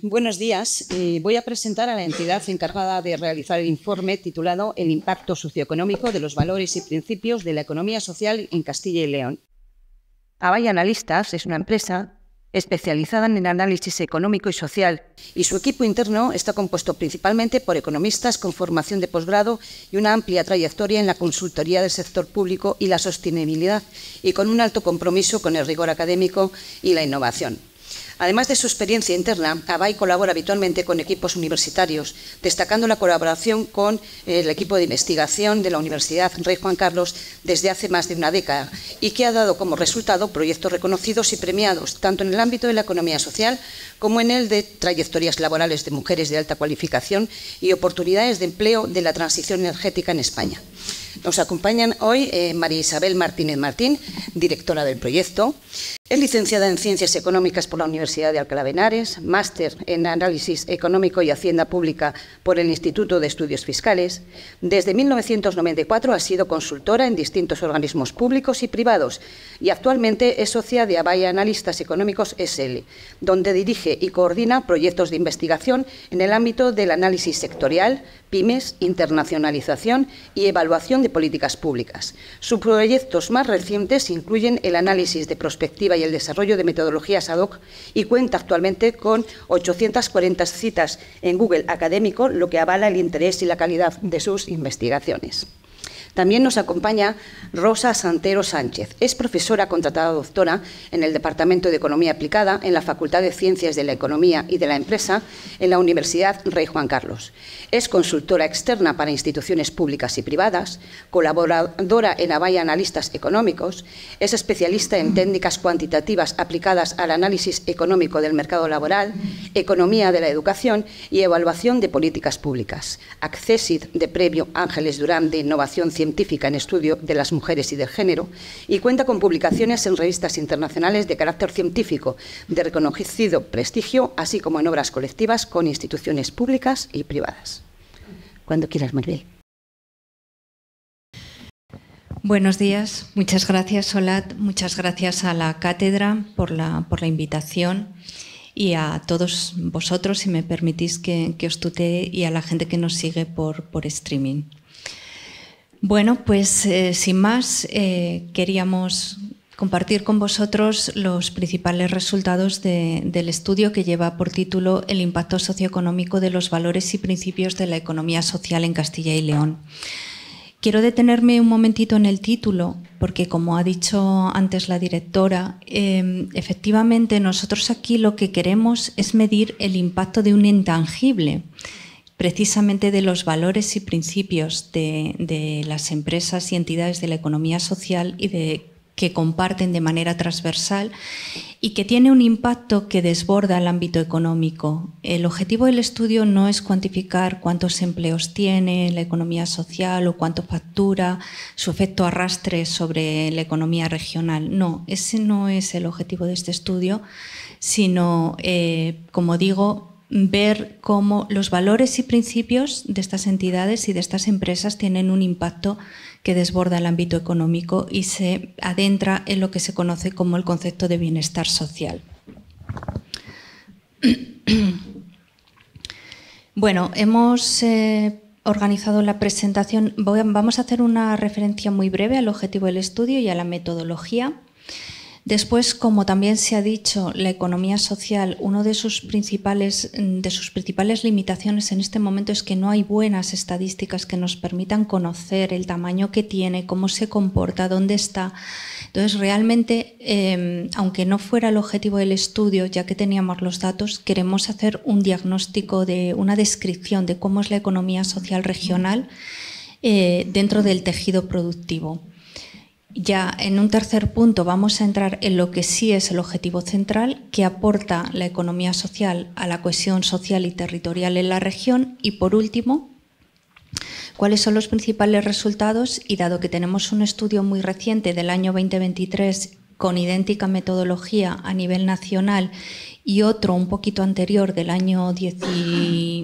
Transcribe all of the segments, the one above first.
Buenos días. Voy a presentar a la entidad encargada de realizar el informe titulado El impacto socioeconómico de los valores y principios de la economía social en Castilla y León. Avaya Analistas es una empresa especializada en el análisis económico y social, y su equipo interno está compuesto principalmente por economistas con formación de posgrado y una amplia trayectoria en la consultoría del sector público y la sostenibilidad, y con un alto compromiso con el rigor académico y la innovación. Además de su experiencia interna, Avaya colabora habitualmente con equipos universitarios, destacando la colaboración con el equipo de investigación de la Universidad Rey Juan Carlos desde hace más de una década y que ha dado como resultado proyectos reconocidos y premiados tanto en el ámbito de la economía social como en el de trayectorias laborales de mujeres de alta cualificación y oportunidades de empleo de la transición energética en España. Nos acompañan hoy María Isabel Martínez Martín, directora del proyecto. Es licenciada en Ciencias Económicas por la Universidad de Alcalá de Henares, máster en Análisis Económico y Hacienda Pública por el Instituto de Estudios Fiscales. Desde 1994 ha sido consultora en distintos organismos públicos y privados y actualmente es socia de Avaya Analistas Económicos S.L., donde dirige y coordina proyectos de investigación en el ámbito del análisis sectorial, pymes, internacionalización y evaluación de políticas públicas. Sus proyectos más recientes incluyen el análisis de prospectiva y el desarrollo de metodologías ad hoc y cuenta actualmente con 840 citas en Google Académico, lo que avala el interés y la calidad de sus investigaciones. También nos acompaña Rosa Santero Sánchez. Es profesora contratada doctora en el Departamento de Economía Aplicada en la Facultad de Ciencias de la Economía y de la Empresa en la Universidad Rey Juan Carlos. Es consultora externa para instituciones públicas y privadas, colaboradora en Avaya Analistas Económicos, es especialista en técnicas cuantitativas aplicadas al análisis económico del mercado laboral, economía de la educación y evaluación de políticas públicas. Accessit de Premio Ángeles Durán de Innovación Científica en Estudio de las Mujeres y del Género, y cuenta con publicaciones en revistas internacionales de carácter científico de reconocido prestigio, así como en obras colectivas con instituciones públicas y privadas. Cuando quieras, Maribel. Buenos días, muchas gracias, Olat, muchas gracias a la cátedra por la invitación y a todos vosotros, si me permitís que os tutee, y a la gente que nos sigue por streaming. Bueno, pues sin más, queríamos compartir con vosotros los principales resultados del estudio que lleva por título El impacto socioeconómico de los valores y principios de la economía social en Castilla y León. Quiero detenerme un momentito en el título, porque como ha dicho antes la directora, efectivamente nosotros aquí lo que queremos es medir el impacto de un intangible, precisamente de los valores y principios de las empresas y entidades de la economía social y que comparten de manera transversal y que tiene un impacto que desborda el ámbito económico. El objetivo del estudio no es cuantificar cuántos empleos tiene la economía social o cuánto factura, su efecto arrastre sobre la economía regional. No, ese no es el objetivo de este estudio, sino, como digo, ver cómo los valores y principios de estas entidades y de estas empresas tienen un impacto que desborda el ámbito económico y se adentra en lo que se conoce como el concepto de bienestar social. Bueno, hemos organizado la presentación. Vamos a hacer una referencia muy breve al objetivo del estudio y a la metodología. Después, como también se ha dicho, la economía social, una de sus principales limitaciones en este momento es que no hay buenas estadísticas que nos permitan conocer el tamaño que tiene, cómo se comporta, dónde está. Entonces, realmente, aunque no fuera el objetivo del estudio, ya que teníamos los datos, queremos hacer un diagnóstico, una descripción de cómo es la economía social regional dentro del tejido productivo. Ya en un tercer punto vamos a entrar en lo que sí es el objetivo central, que aporta la economía social a la cohesión social y territorial en la región. Y por último, cuáles son los principales resultados, y dado que tenemos un estudio muy reciente del año 2023 con idéntica metodología a nivel nacional y otro un poquito anterior del año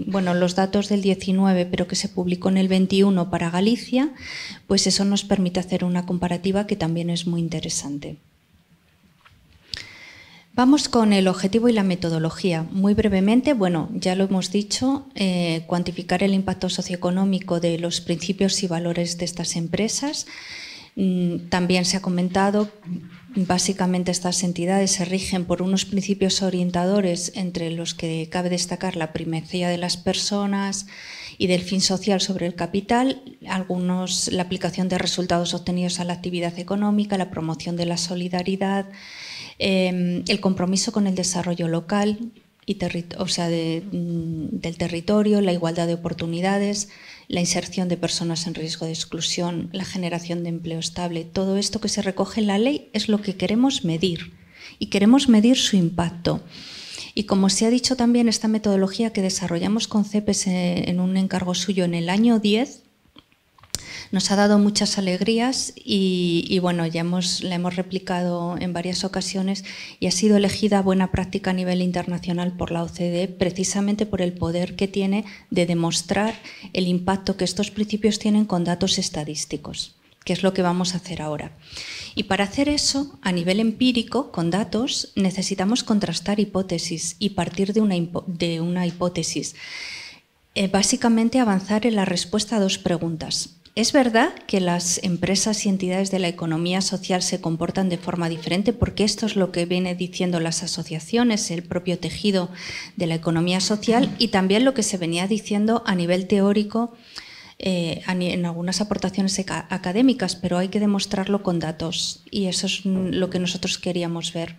los datos del 19, pero que se publicó en el 21 para Galicia, pues eso nos permite hacer una comparativa que también es muy interesante. Vamos con el objetivo y la metodología. Muy brevemente, bueno, ya lo hemos dicho, cuantificar el impacto socioeconómico de los principios y valores de estas empresas. También se ha comentado, básicamente estas entidades se rigen por unos principios orientadores entre los que cabe destacar la primacía de las personas y del fin social sobre el capital, la aplicación de resultados obtenidos a la actividad económica, la promoción de la solidaridad, el compromiso con el desarrollo local y del territorio, la igualdad de oportunidades, la inserción de personas en riesgo de exclusión, la generación de empleo estable. Todo esto que se recoge en la ley es lo que queremos medir y queremos medir su impacto. Y como se ha dicho también, esta metodología que desarrollamos con CEPES en un encargo suyo en el año 10 nos ha dado muchas alegrías y bueno, la hemos replicado en varias ocasiones y ha sido elegida buena práctica a nivel internacional por la OCDE precisamente por el poder que tiene de demostrar el impacto que estos principios tienen con datos estadísticos, que es lo que vamos a hacer ahora. Y para hacer eso, a nivel empírico, con datos, necesitamos contrastar hipótesis y partir de una hipótesis. Básicamente avanzar en la respuesta a dos preguntas. ¿Es verdad que las empresas y entidades de la economía social se comportan de forma diferente? Porque esto es lo que vienen diciendo las asociaciones, el propio tejido de la economía social y también lo que se venía diciendo a nivel teórico en algunas aportaciones académicas, pero hay que demostrarlo con datos y eso es lo que nosotros queríamos ver.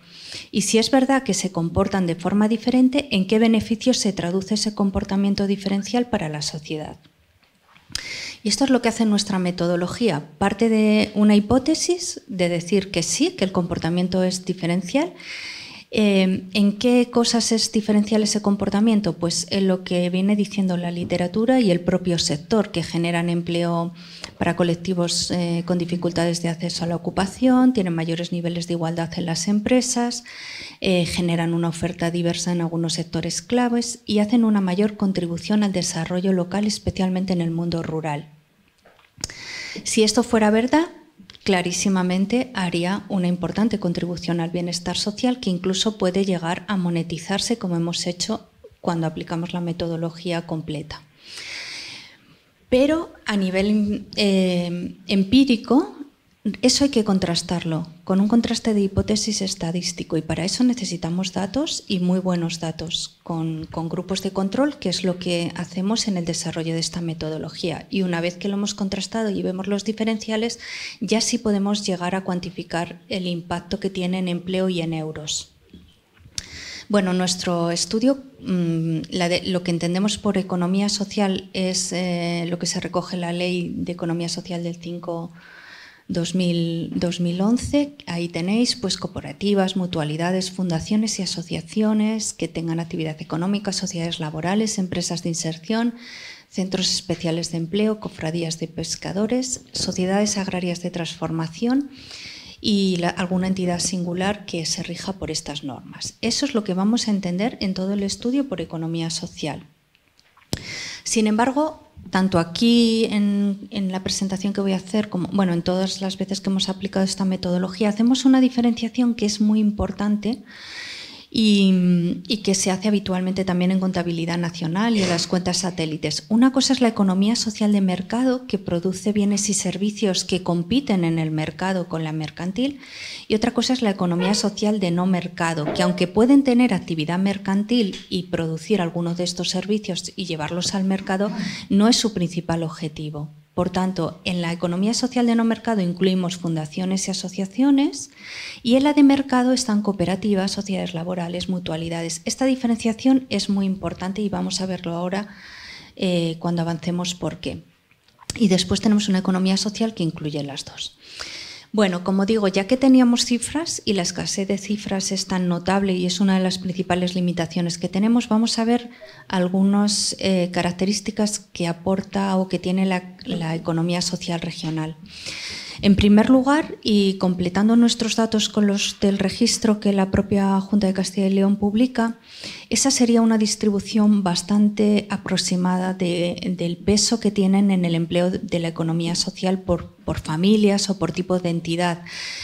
Y si es verdad que se comportan de forma diferente, ¿en qué beneficios se traduce ese comportamiento diferencial para la sociedad? Y esto es lo que hace nuestra metodología. Parte de una hipótesis de decir que sí, que el comportamiento es diferencial. ¿En qué cosas es diferencial ese comportamiento? Pues en lo que viene diciendo la literatura y el propio sector, que generan empleo para colectivos con dificultades de acceso a la ocupación, tienen mayores niveles de igualdad en las empresas, generan una oferta diversa en algunos sectores claves y hacen una mayor contribución al desarrollo local, especialmente en el mundo rural. Si esto fuera verdad, clarísimamente haría una importante contribución al bienestar social que incluso puede llegar a monetizarse, como hemos hecho cuando aplicamos la metodología completa. Pero a nivel empírico, eso hay que contrastarlo con un contraste de hipótesis estadístico y para eso necesitamos datos y muy buenos datos con grupos de control, que es lo que hacemos en el desarrollo de esta metodología. Y una vez que lo hemos contrastado y vemos los diferenciales, ya sí podemos llegar a cuantificar el impacto que tiene en empleo y en euros. Bueno, nuestro estudio, lo que entendemos por economía social es lo que se recoge en la Ley de Economía Social del 2011, ahí tenéis pues cooperativas, mutualidades, fundaciones y asociaciones que tengan actividad económica, sociedades laborales, empresas de inserción, centros especiales de empleo, cofradías de pescadores, sociedades agrarias de transformación y alguna entidad singular que se rija por estas normas. Eso es lo que vamos a entender en todo el estudio por economía social. Sin embargo, tanto aquí en la presentación que voy a hacer, como bueno, en todas las veces que hemos aplicado esta metodología, hacemos una diferenciación que es muy importante y que se hace habitualmente también en contabilidad nacional y en las cuentas satélites. Una cosa es la economía social de mercado, que produce bienes y servicios que compiten en el mercado con la mercantil, y otra cosa es la economía social de no mercado, que aunque pueden tener actividad mercantil y producir algunos de estos servicios y llevarlos al mercado, no es su principal objetivo. Por tanto, en la economía social de no mercado incluimos fundaciones y asociaciones y en la de mercado están cooperativas, sociedades laborales, mutualidades. Esta diferenciación es muy importante y vamos a verlo ahora cuando avancemos por qué. Y después tenemos una economía social que incluye las dos. Bueno, como digo, ya que teníamos cifras y la escasez de cifras es tan notable y es una de las principales limitaciones que tenemos, vamos a ver algunas características que aporta o que tiene la economía social regional. En primer lugar, y completando nuestros datos con los del registro que la propia Junta de Castilla y León publica, esa sería una distribución bastante aproximada del peso que tienen en el empleo de la economía social por familias o por tipo de entidad.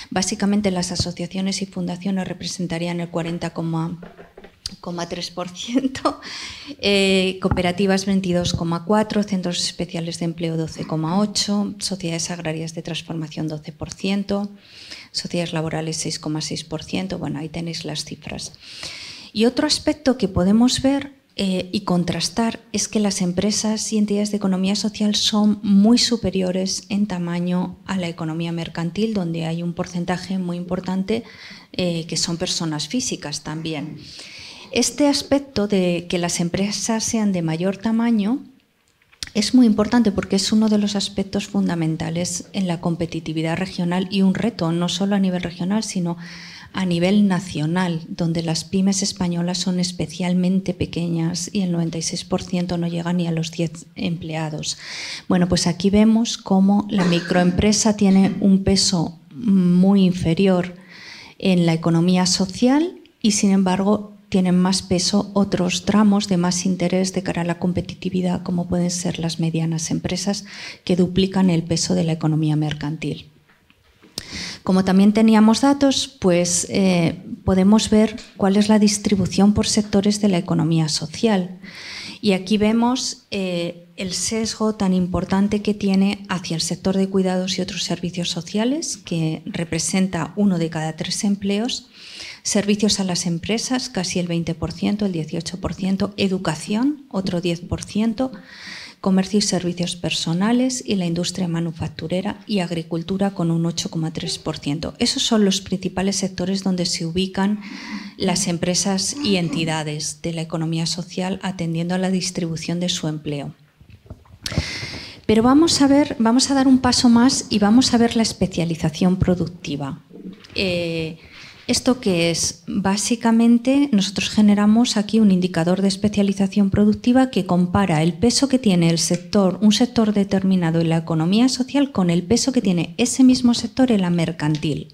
Básicamente las asociaciones y fundaciones representarían el 40,3%, cooperativas 22,4%, centros especiales de empleo 12,8%, sociedades agrarias de transformación 12%, sociedades laborales 6,6%. Bueno, ahí tenéis las cifras. Y otro aspecto que podemos ver y contrastar es que las empresas y entidades de economía social son muy superiores en tamaño a la economía mercantil, donde hay un porcentaje muy importante que son personas físicas también. Este aspecto de que las empresas sean de mayor tamaño es muy importante porque es uno de los aspectos fundamentales en la competitividad regional y un reto no solo a nivel regional, sino a nivel nacional, donde las pymes españolas son especialmente pequeñas y el 96% no llega ni a los 10 empleados. Bueno, pues aquí vemos cómo la microempresa tiene un peso muy inferior en la economía social y, sin embargo, tienen más peso otros tramos de más interés de cara a la competitividad, como pueden ser las medianas empresas, que duplican el peso de la economía mercantil. Como también teníamos datos, pues podemos ver cuál es la distribución por sectores de la economía social. Y aquí vemos el sesgo tan importante que tiene hacia el sector de cuidados y otros servicios sociales, que representa 1 de cada 3 empleos, servicios a las empresas, casi el 20%, el 18%, educación, otro 10%, comercio y servicios personales y la industria manufacturera y agricultura con un 8,3%. Esos son los principales sectores donde se ubican las empresas y entidades de la economía social atendiendo a la distribución de su empleo. Pero vamos a dar un paso más y vamos a ver la especialización productiva. ¿Esto qué es? Básicamente, nosotros generamos aquí un indicador de especialización productiva que compara el peso que tiene un sector determinado en la economía social con el peso que tiene ese mismo sector en la mercantil.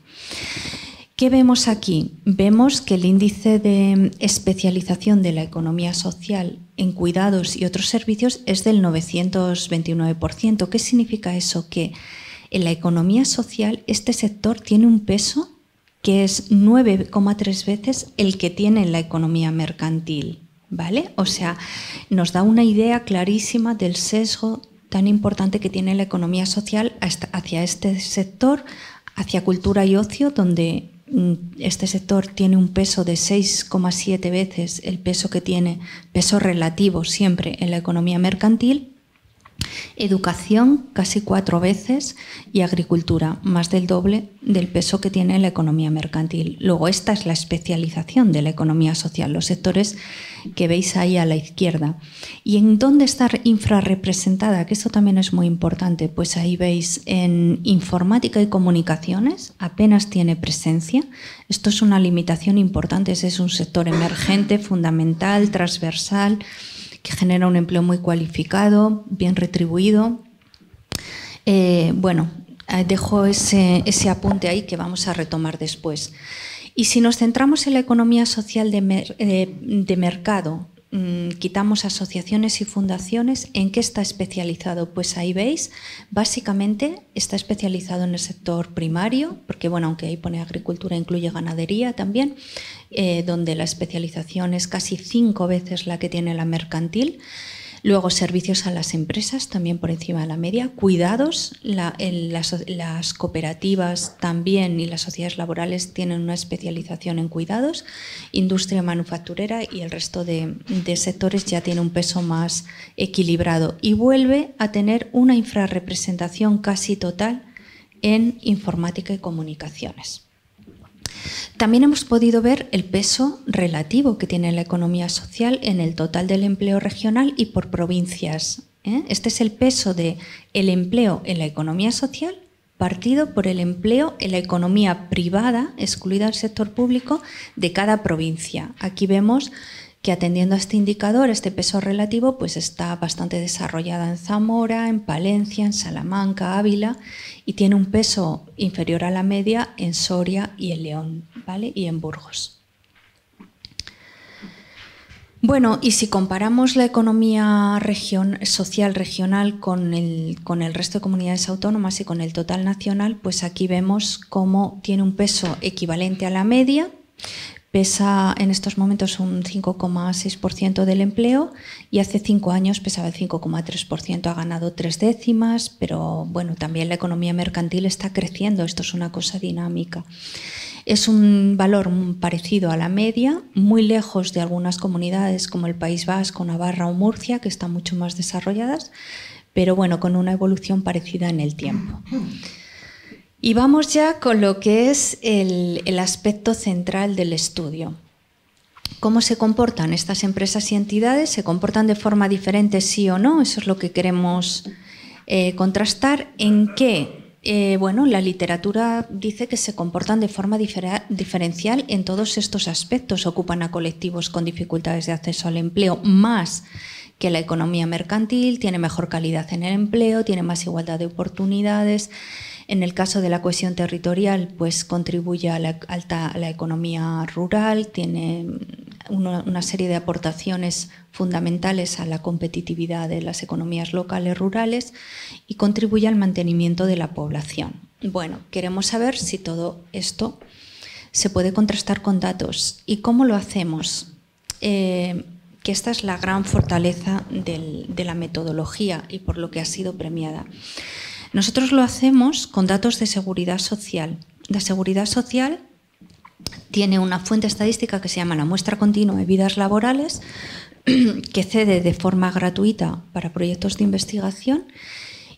¿Qué vemos aquí? Vemos que el índice de especialización de la economía social en cuidados y otros servicios es del 929%. ¿Qué significa eso? Que en la economía social este sector tiene un peso que es 9,3 veces el que tiene en la economía mercantil, ¿vale? O sea, nos da una idea clarísima del sesgo tan importante que tiene la economía social hacia este sector, hacia cultura y ocio, donde este sector tiene un peso de 6,7 veces el peso que tiene, peso relativo siempre en la economía mercantil. Educación, casi 4 veces, y agricultura, más del doble del peso que tiene la economía mercantil. Luego, esta es la especialización de la economía social, los sectores que veis ahí a la izquierda. ¿Y en dónde está infrarrepresentada? Que esto también es muy importante. Pues ahí veis en informática y comunicaciones, apenas tiene presencia. Esto es una limitación importante, ese es un sector emergente, fundamental, transversal, que genera un empleo muy cualificado, bien retribuido. Bueno, dejo ese apunte ahí que vamos a retomar después. Y si nos centramos en la economía social de mercado, quitamos asociaciones y fundaciones, ¿en qué está especializado? Pues ahí veis, básicamente está especializado en el sector primario, porque bueno, aunque ahí pone agricultura, incluye ganadería también, donde la especialización es casi 5 veces la que tiene la mercantil. Luego, servicios a las empresas, también por encima de la media. Cuidados, las cooperativas también y las sociedades laborales tienen una especialización en cuidados. Industria manufacturera y el resto de sectores ya tiene un peso más equilibrado. Y vuelve a tener una infrarrepresentación casi total en informática y comunicaciones. También hemos podido ver el peso relativo que tiene la economía social en el total del empleo regional y por provincias. Este es el peso del empleo en la economía social partido por el empleo en la economía privada, excluida del sector público, de cada provincia. Aquí vemos que atendiendo a este indicador, este peso relativo, pues está bastante desarrollada en Zamora, en Palencia, en Salamanca, Ávila, y tiene un peso inferior a la media en Soria y en León, ¿vale? Y en Burgos. Bueno, y si comparamos la economía social regional con el resto de comunidades autónomas y con el total nacional, pues aquí vemos cómo tiene un peso equivalente a la media. Pesa en estos momentos un 5,6% del empleo y hace 5 años pesaba el 5,3%. Ha ganado 3 décimas, pero bueno, también la economía mercantil está creciendo. Esto es una cosa dinámica. Es un valor parecido a la media, muy lejos de algunas comunidades como el País Vasco, Navarra o Murcia, que están mucho más desarrolladas, pero bueno, con una evolución parecida en el tiempo. Y vamos ya con lo que es el aspecto central del estudio. ¿Cómo se comportan estas empresas y entidades? ¿Se comportan de forma diferente, sí o no? Eso es lo que queremos contrastar. ¿En qué? Bueno, la literatura dice que se comportan de forma diferencial en todos estos aspectos. Ocupan a colectivos con dificultades de acceso al empleo más que la economía mercantil, tiene mejor calidad en el empleo, tiene más igualdad de oportunidades. En el caso de la cohesión territorial, pues contribuye a la economía rural, tiene una serie de aportaciones fundamentales a la competitividad de las economías locales rurales y contribuye al mantenimiento de la población. Bueno, queremos saber si todo esto se puede contrastar con datos. ¿Y cómo lo hacemos? Que esta es la gran fortaleza de la metodología y por lo que ha sido premiada. Nosotros lo hacemos con datos de seguridad social. La seguridad social tiene una fuente estadística que se llama la muestra continua de vidas laborales, que cede de forma gratuita para proyectos de investigación.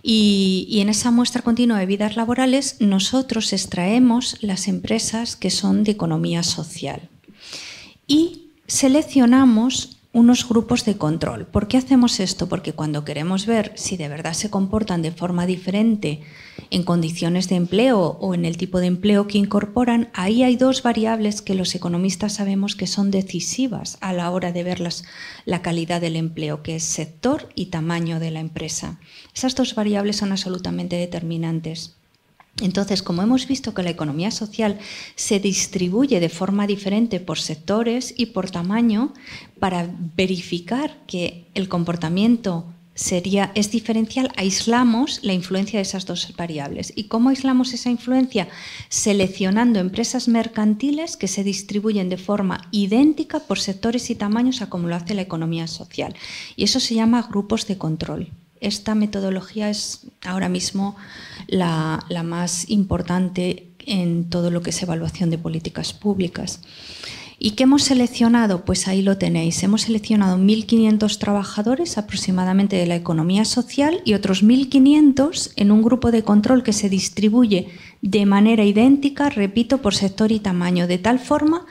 Y en esa muestra continua de vidas laborales nosotros extraemos las empresas que son de economía social y seleccionamos unos grupos de control. ¿Por qué hacemos esto? Porque cuando queremos ver si de verdad se comportan de forma diferente en condiciones de empleo o en el tipo de empleo que incorporan, ahí hay dos variables que los economistas sabemos que son decisivas a la hora de ver la calidad del empleo, que es sector y tamaño de la empresa. Esas dos variables son absolutamente determinantes. Entonces, como hemos visto que la economía social se distribuye de forma diferente por sectores y por tamaño, para verificar que el comportamiento es diferencial, aislamos la influencia de esas dos variables. ¿Y cómo aislamos esa influencia? Seleccionando empresas mercantiles que se distribuyen de forma idéntica por sectores y tamaños a como lo hace la economía social. Y eso se llama grupos de control. Esta metodología es ahora mismo la más importante en todo lo que es evaluación de políticas públicas. ¿Y qué hemos seleccionado? Pues ahí lo tenéis. Hemos seleccionado 1.500 trabajadores aproximadamente de la economía social y otros 1.500 en un grupo de control que se distribuye de manera idéntica, repito, por sector y tamaño, de tal forma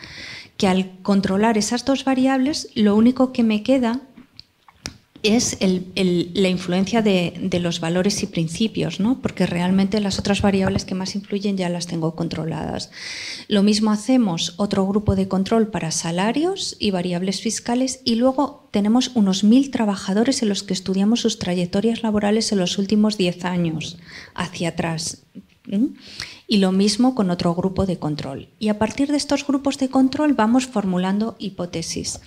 que al controlar esas dos variables, lo único que me queda es la influencia de los valores y principios, ¿no? Porque realmente las otras variables que más influyen ya las tengo controladas. Lo mismo hacemos otro grupo de control para salarios y variables fiscales y luego tenemos unos 1.000 trabajadores en los que estudiamos sus trayectorias laborales en los últimos 10 años hacia atrás. Y lo mismo con otro grupo de control. Y a partir de estos grupos de control vamos formulando hipótesis.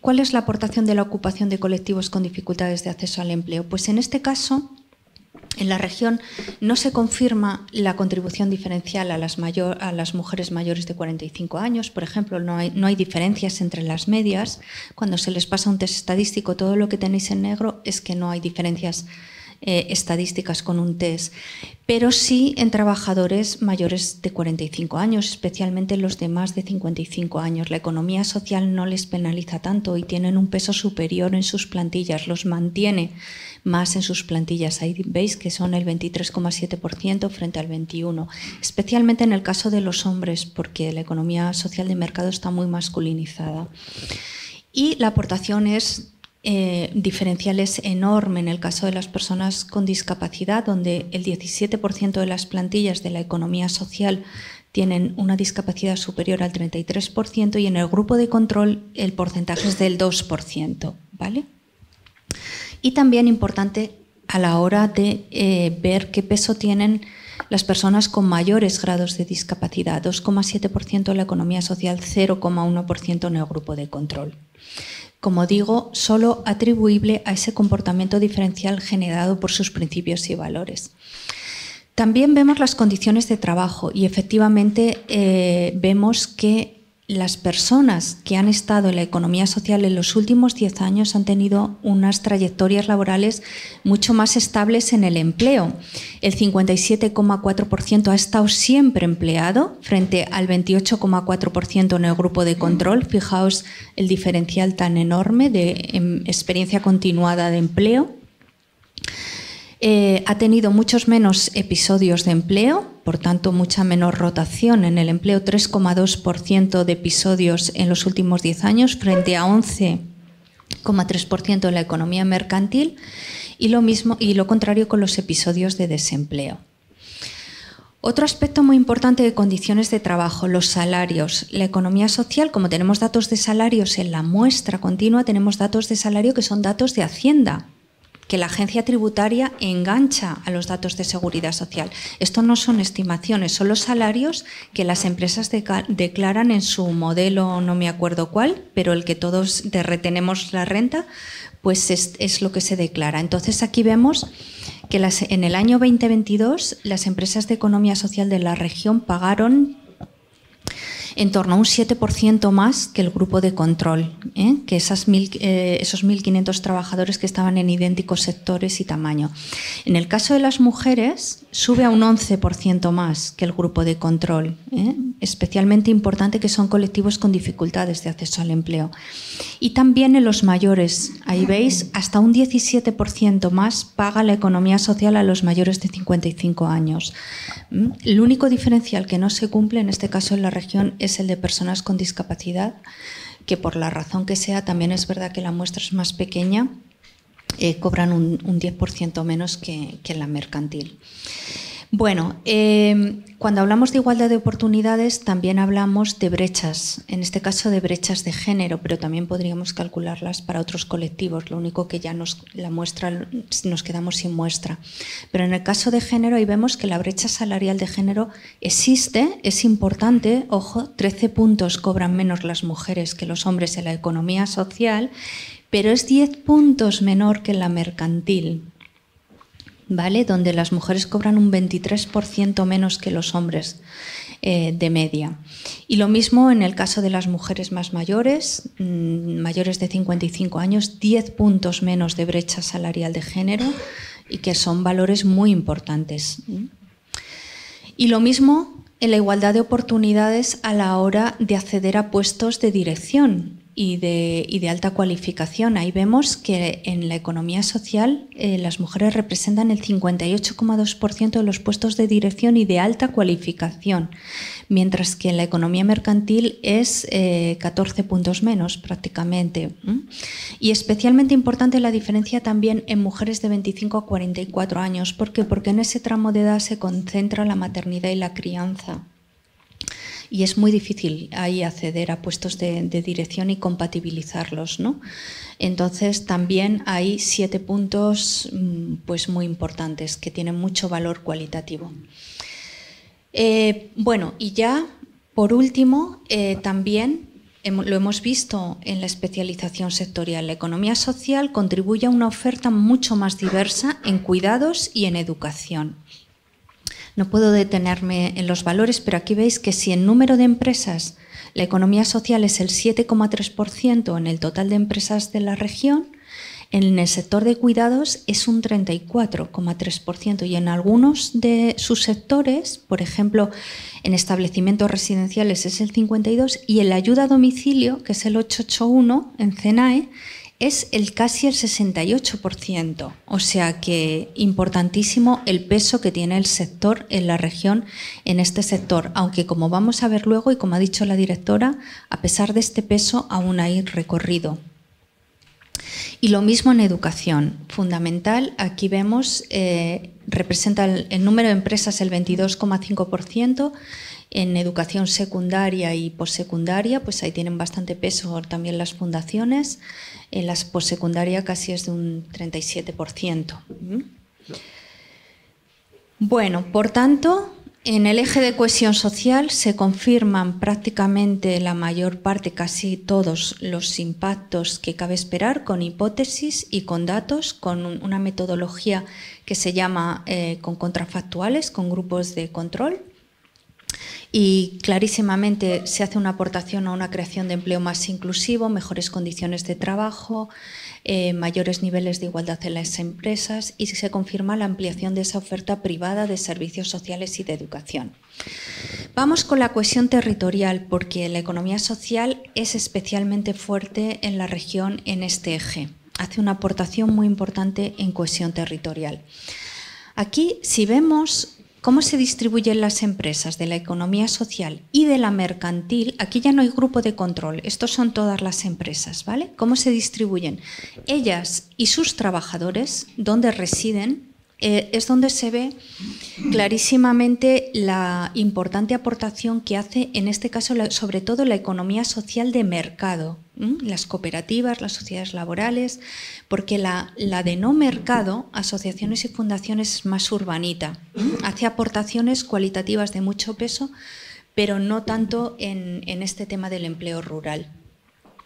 ¿Cuál es la aportación de la ocupación de colectivos con dificultades de acceso al empleo? Pues en este caso, en la región no se confirma la contribución diferencial a las mujeres mayores de 45 años. Por ejemplo, no hay diferencias entre las medias. Cuando se les pasa un test estadístico, todo lo que tenéis en negro es que no hay diferencias estadísticas con un test, pero sí en trabajadores mayores de 45 años, especialmente los de más de 55 años. La economía social no les penaliza tanto y tienen un peso superior en sus plantillas, los mantiene más en sus plantillas. Ahí veis que son el 23,7% frente al 21%, especialmente en el caso de los hombres, porque la economía social de mercado está muy masculinizada. Y la aportación diferencial es enorme en el caso de las personas con discapacidad, donde el 17% de las plantillas de la economía social tienen una discapacidad superior al 33% y en el grupo de control el porcentaje es del 2%, ¿vale? Y también importante a la hora de ver qué peso tienen las personas con mayores grados de discapacidad, 2,7% en la economía social, 0,1% en el grupo de control. Como digo, solo atribuible a ese comportamiento diferencial generado por sus principios y valores. También vemos las condiciones de trabajo y efectivamente vemos que las personas que han estado en la economía social en los últimos 10 años han tenido unas trayectorias laborales mucho más estables en el empleo. El 57,4% ha estado siempre empleado frente al 28,4% en el grupo de control. Fijaos el diferencial tan enorme de experiencia continuada de empleo. Ha tenido muchos menos episodios de empleo, por tanto mucha menor rotación en el empleo, 3,2% de episodios en los últimos 10 años frente a 11,3% en la economía mercantil y lo contrario con los episodios de desempleo. Otro aspecto muy importante de condiciones de trabajo, los salarios. La economía social, como tenemos datos de salarios en la muestra continua, tenemos datos de salario que son datos de Hacienda, que la agencia tributaria engancha a los datos de seguridad social. Esto no son estimaciones, son los salarios que las empresas declaran en su modelo, no me acuerdo cuál, pero el que todos retenemos la renta, pues es lo que se declara. Entonces aquí vemos que en el año 2022 las empresas de economía social de la región pagaron en torno a un 7% más que el grupo de control, que esos 1.500 trabajadores que estaban en idénticos sectores y tamaño. En el caso de las mujeres, sube a un 11% más que el grupo de control, especialmente importante que son colectivos con dificultades de acceso al empleo. Y también en los mayores, ahí veis, hasta un 17% más paga la economía social a los mayores de 55 años. El único diferencial que no se cumple en este caso en la región es el de personas con discapacidad, que por la razón que sea, también es verdad que la muestra es más pequeña, cobran un 10% menos que en la mercantil. Bueno, cuando hablamos de igualdad de oportunidades también hablamos de brechas, en este caso de brechas de género, pero también podríamos calcularlas para otros colectivos, lo único que ya nos quedamos sin muestra. Pero en el caso de género ahí vemos que la brecha salarial de género existe, es importante, ojo, 13 puntos cobran menos las mujeres que los hombres en la economía social, pero es 10 puntos menor que en la mercantil, ¿vale? Donde las mujeres cobran un 23% menos que los hombres de media. Y lo mismo en el caso de las mujeres más mayores, mayores de 55 años, 10 puntos menos de brecha salarial de género y que son valores muy importantes. Y lo mismo en la igualdad de oportunidades a la hora de acceder a puestos de dirección y de alta cualificación. Ahí vemos que en la economía social las mujeres representan el 58,2% de los puestos de dirección y de alta cualificación, mientras que en la economía mercantil es 14 puntos menos prácticamente. Y especialmente importante la diferencia también en mujeres de 25 a 44 años. ¿Por qué? Porque en ese tramo de edad se concentra la maternidad y la crianza. Y es muy difícil ahí acceder a puestos de dirección y compatibilizarlos, ¿no? Entonces también hay 7 puntos pues muy importantes que tienen mucho valor cualitativo. Bueno, y ya por último también lo hemos visto en la especialización sectorial. La economía social contribuye a una oferta mucho más diversa en cuidados y en educación. No puedo detenerme en los valores, pero aquí veis que si en número de empresas la economía social es el 7,3% en el total de empresas de la región, en el sector de cuidados es un 34,3% y en algunos de sus sectores, por ejemplo, en establecimientos residenciales es el 52% y en la ayuda a domicilio, que es el 881 en CENAE, es casi el 68%, o sea que importantísimo el peso que tiene el sector en la región en este sector, aunque como vamos a ver luego y como ha dicho la directora, a pesar de este peso aún hay recorrido. Y lo mismo en educación, fundamental, aquí vemos, representa el número de empresas el 22,5%, En educación secundaria y postsecundaria, pues ahí tienen bastante peso también las fundaciones. En la postsecundaria casi es de un 37%. Bueno, por tanto, en el eje de cohesión social se confirman prácticamente la mayor parte, casi todos los impactos que cabe esperar, con hipótesis y con datos, con una metodología que se llama con contrafactuales, con grupos de control. Y clarísimamente se hace una aportación a una creación de empleo más inclusivo, mejores condiciones de trabajo, mayores niveles de igualdad en las empresas, y se confirma la ampliación de esa oferta privada de servicios sociales y de educación. Vamos con la cohesión territorial, porque la economía social es especialmente fuerte en la región en este eje. Hace una aportación muy importante en cohesión territorial. Aquí, si vemos cómo se distribuyen las empresas de la economía social y de la mercantil, aquí ya no hay grupo de control, estos son todas las empresas, ¿vale? ¿Cómo se distribuyen? Ellas y sus trabajadores, donde residen, es donde se ve clarísimamente la importante aportación que hace, en este caso, sobre todo la economía social de mercado, las cooperativas, las sociedades laborales, porque la de no mercado, asociaciones y fundaciones, es más urbanita, hace aportaciones cualitativas de mucho peso, pero no tanto en este tema del empleo rural.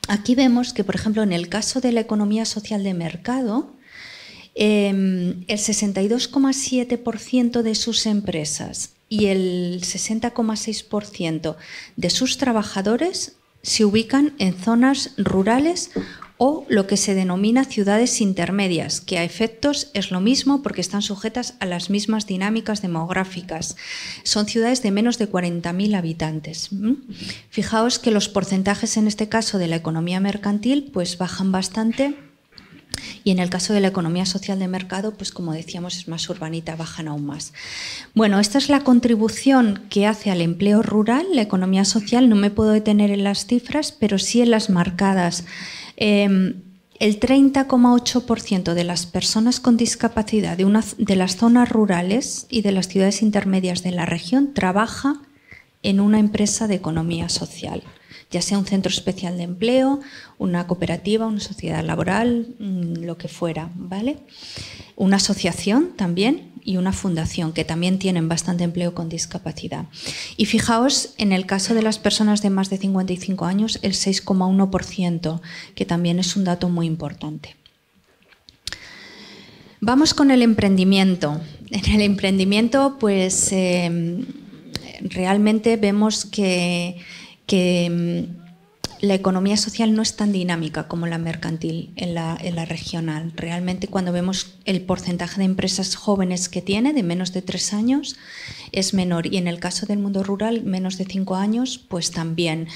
Aquí vemos que, por ejemplo, en el caso de la economía social de mercado, el 62,7% de sus empresas y el 60,6% de sus trabajadores se ubican en zonas rurales o lo que se denomina ciudades intermedias, que a efectos es lo mismo porque están sujetas a las mismas dinámicas demográficas. Son ciudades de menos de 40.000 habitantes. Fijaos que los porcentajes en este caso de la economía mercantil pues bajan bastante. Y en el caso de la economía social de mercado, pues como decíamos, es más urbanita, bajan aún más. Bueno, esta es la contribución que hace al empleo rural, la economía social. No me puedo detener en las cifras, pero sí en las marcadas. El 30,8% de las personas con discapacidad de las zonas rurales y de las ciudades intermedias de la región trabaja en una empresa de economía social, ya sea un centro especial de empleo, una cooperativa, una sociedad laboral, lo que fuera, ¿vale? Una asociación también y una fundación, que también tienen bastante empleo con discapacidad. Y fijaos, en el caso de las personas de más de 55 años, el 6,1%, que también es un dato muy importante. Vamos con el emprendimiento. En el emprendimiento, pues realmente vemos que la economía social no es tan dinámica como la mercantil en la regional. Realmente, cuando vemos el porcentaje de empresas jóvenes que tiene, de menos de 3 años, es menor. Y en el caso del mundo rural, menos de 5 años, pues también.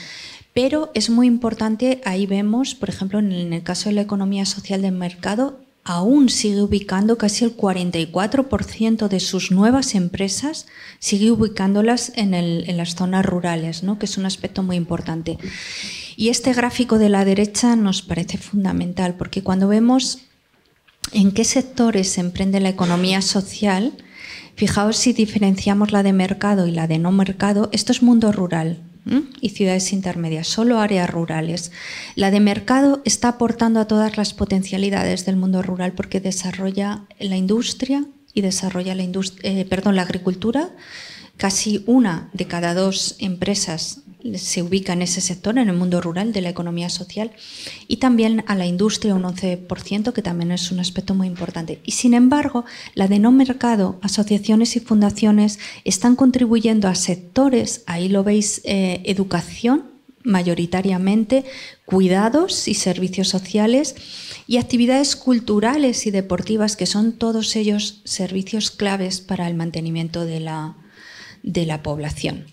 Pero es muy importante, ahí vemos, por ejemplo, en el caso de la economía social de mercado, aún sigue ubicando casi el 44% de sus nuevas empresas, sigue ubicándolas en las zonas rurales, ¿no? Que es un aspecto muy importante. Y este gráfico de la derecha nos parece fundamental, porque cuando vemos en qué sectores se emprende la economía social, fijaos si diferenciamos la de mercado y la de no mercado, esto es mundo rural y ciudades intermedias, solo áreas rurales. La de mercado está aportando a todas las potencialidades del mundo rural porque desarrolla la industria y desarrolla la agricultura. Casi 1 de cada 2 empresas se ubica en ese sector, en el mundo rural de la economía social, y también a la industria un 11%, que también es un aspecto muy importante. Y sin embargo, la de no mercado, asociaciones y fundaciones están contribuyendo a sectores, ahí lo veis, educación mayoritariamente, cuidados y servicios sociales y actividades culturales y deportivas, que son todos ellos servicios claves para el mantenimiento de la población.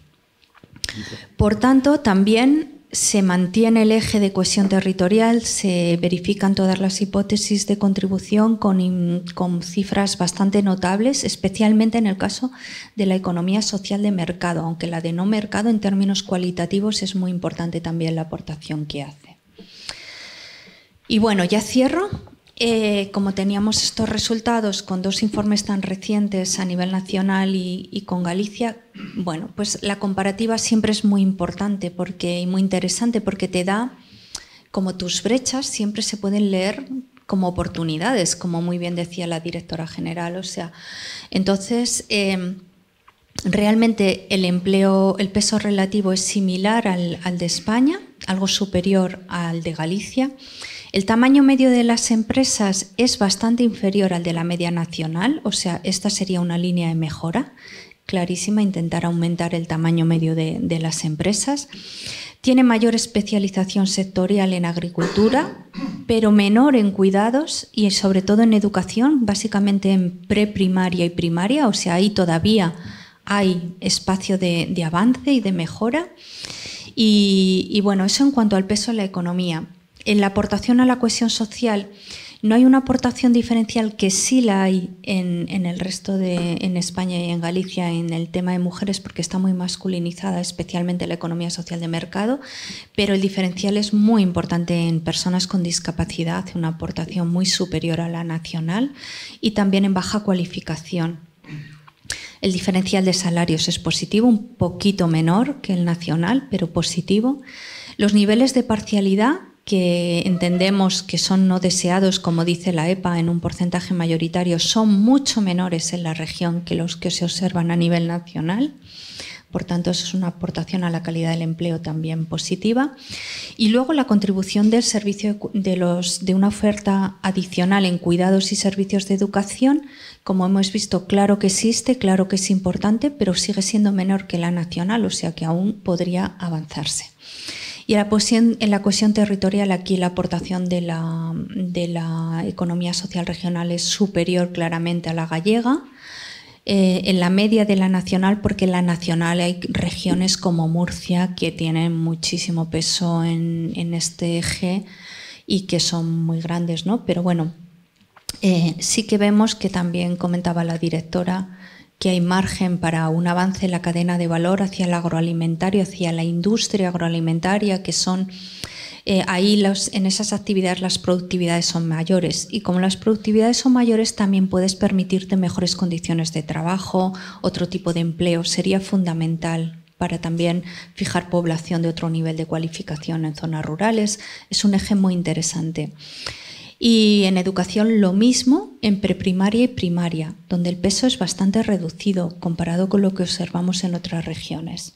Por tanto, también se mantiene el eje de cohesión territorial, se verifican todas las hipótesis de contribución con cifras bastante notables, especialmente en el caso de la economía social de mercado, aunque la de no mercado en términos cualitativos es muy importante también la aportación que hace. Y bueno, ya cierro. como teníamos estos resultados con 2 informes tan recientes a nivel nacional y con Galicia, bueno, pues la comparativa siempre es muy importante y muy interesante porque te da, como tus brechas siempre se pueden leer como oportunidades, como muy bien decía la directora general. O sea, entonces, realmente el peso relativo es similar al de España, algo superior al de Galicia. El tamaño medio de las empresas es bastante inferior al de la media nacional, o sea, esta sería una línea de mejora clarísima, intentar aumentar el tamaño medio de las empresas. Tiene mayor especialización sectorial en agricultura, pero menor en cuidados y sobre todo en educación, básicamente en preprimaria y primaria, o sea, ahí todavía hay espacio de avance y de mejora. Y bueno, eso en cuanto al peso de la economía. En la aportación a la cohesión social no hay una aportación diferencial, que sí la hay en el resto en España y en Galicia en el tema de mujeres, porque está muy masculinizada, especialmente la economía social de mercado, pero el diferencial es muy importante en personas con discapacidad, una aportación muy superior a la nacional, y también en baja cualificación. El diferencial de salarios es positivo, un poquito menor que el nacional, pero positivo. Los niveles de parcialidad, que entendemos que son no deseados, como dice la EPA, en un porcentaje mayoritario, son mucho menores en la región que los que se observan a nivel nacional. Por tanto, eso es una aportación a la calidad del empleo también positiva. Y luego la contribución del servicio de una oferta adicional en cuidados y servicios de educación, como hemos visto, claro que existe, claro que es importante, pero sigue siendo menor que la nacional, o sea que aún podría avanzarse. Y en la cohesión territorial, aquí la aportación de la economía social regional es superior claramente a la gallega, en la media de la nacional, porque en la nacional hay regiones como Murcia que tienen muchísimo peso en este eje y que son muy grandes, ¿no? Pero bueno, sí que vemos, que también comentaba la directora, que hay margen para un avance en la cadena de valor hacia el agroalimentario, hacia la industria agroalimentaria, que son ahí en esas actividades las productividades son mayores, y como las productividades son mayores también puedes permitirte mejores condiciones de trabajo, otro tipo de empleo. Sería fundamental para también fijar población de otro nivel de cualificación en zonas rurales. Es un eje muy interesante. Y en educación lo mismo, en preprimaria y primaria, donde el peso es bastante reducido comparado con lo que observamos en otras regiones.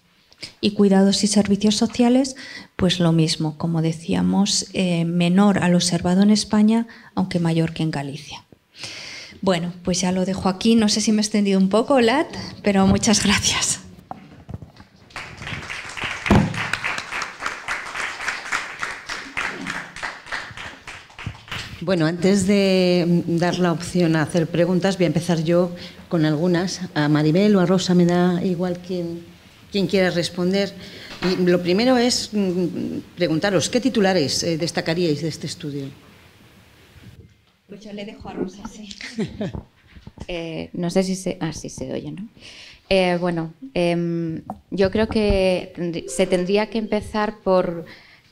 Y cuidados y servicios sociales, pues lo mismo, como decíamos, menor al observado en España, aunque mayor que en Galicia. Bueno, pues ya lo dejo aquí. No sé si me he extendido un poco, Olat, pero muchas gracias. Bueno, antes de dar la opción a hacer preguntas, voy a empezar yo con algunas. A Maribel o a Rosa me da igual quien quiera responder. Y lo primero es preguntaros, ¿qué titulares destacaríais de este estudio? Pues yo le dejo a Rosa, sí. No sé si sí se oye, ¿no? Bueno, yo creo que se tendría que empezar por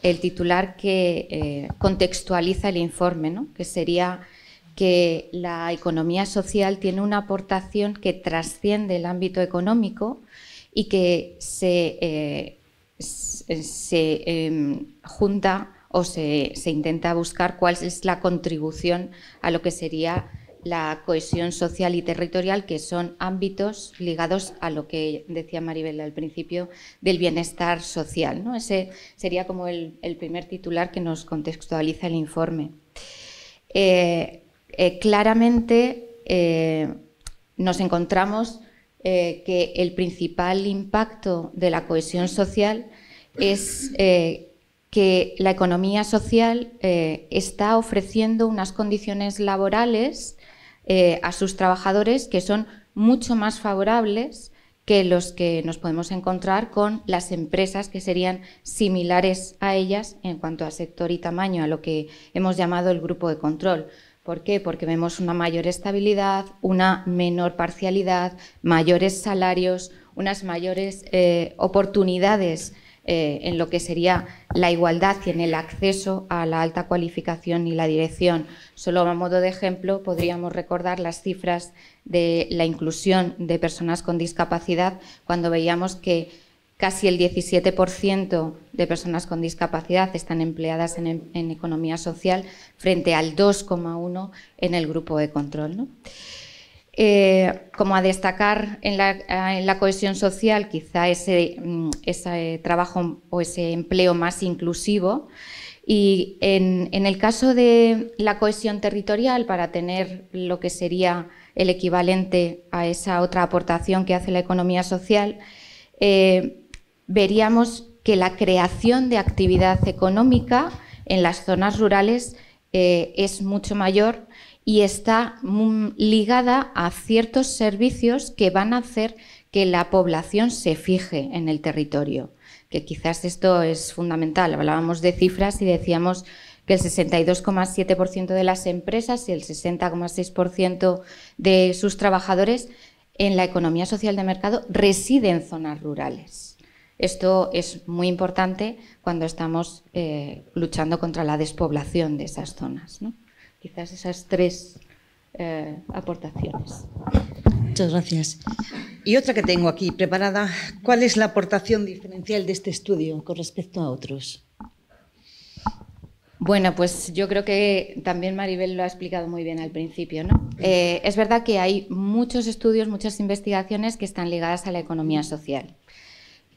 el titular que contextualiza el informe, ¿no? Que sería que la economía social tiene una aportación que trasciende el ámbito económico y que se junta o se intenta buscar cuál es la contribución a lo que sería la cohesión social y territorial, que son ámbitos ligados a lo que decía Maribel al principio del bienestar social, ¿no? Ese sería como el primer titular que nos contextualiza el informe. Claramente nos encontramos que el principal impacto de la cohesión social es que la economía social está ofreciendo unas condiciones laborales a sus trabajadores que son mucho más favorables que los que nos podemos encontrar con las empresas que serían similares a ellas en cuanto a sector y tamaño, a lo que hemos llamado el grupo de control. ¿Por qué? Porque vemos una mayor estabilidad, una menor parcialidad, mayores salarios, unas mayores oportunidades en lo que sería la igualdad y en el acceso a la alta cualificación y la dirección. Solo a modo de ejemplo podríamos recordar las cifras de la inclusión de personas con discapacidad, cuando veíamos que casi el 17% de personas con discapacidad están empleadas en economía social frente al 2,1% en el grupo de control, ¿no? Como a destacar en la cohesión social, quizá ese trabajo o ese empleo más inclusivo. Y en el caso de la cohesión territorial, para tener lo que sería el equivalente a esa otra aportación que hace la economía social, veríamos que la creación de actividad económica en las zonas rurales es mucho mayor y está ligada a ciertos servicios que van a hacer que la población se fije en el territorio, que quizás esto es fundamental. Hablábamos de cifras y decíamos que el 62,7% de las empresas y el 60,6% de sus trabajadores en la economía social de mercado residen en zonas rurales. Esto es muy importante cuando estamos luchando contra la despoblación de esas zonas, ¿no? Quizás esas tres aportaciones. Muchas gracias. Y otra que tengo aquí preparada, ¿cuál es la aportación diferencial de este estudio con respecto a otros? Bueno, pues yo creo que también Maribel lo ha explicado muy bien al principio, ¿no? Es verdad que hay muchos estudios, muchas investigaciones que están ligadas a la economía social,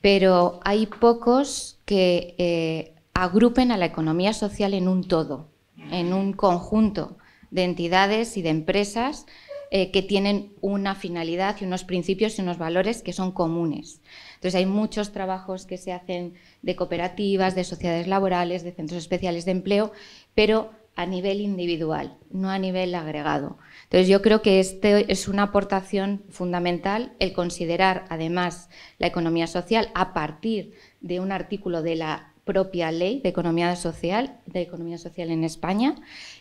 pero hay pocos que agrupen a la economía social en un todo, en un conjunto de entidades y de empresas que tienen una finalidad y unos principios y unos valores que son comunes. Entonces hay muchos trabajos que se hacen de cooperativas, de sociedades laborales, de centros especiales de empleo, pero a nivel individual, no a nivel agregado. Entonces yo creo que este es una aportación fundamental, el considerar además la economía social a partir de un artículo de la propia ley de economía social en España.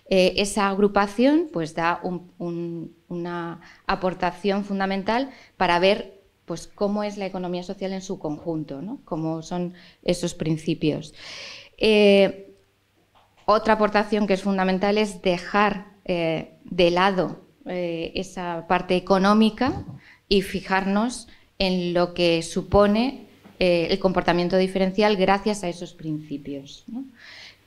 Esa agrupación pues da una aportación fundamental para ver pues cómo es la economía social en su conjunto, ¿no? Cómo son esos principios. Otra aportación que es fundamental es dejar de lado esa parte económica y fijarnos en lo que supone el comportamiento diferencial gracias a esos principios, ¿no?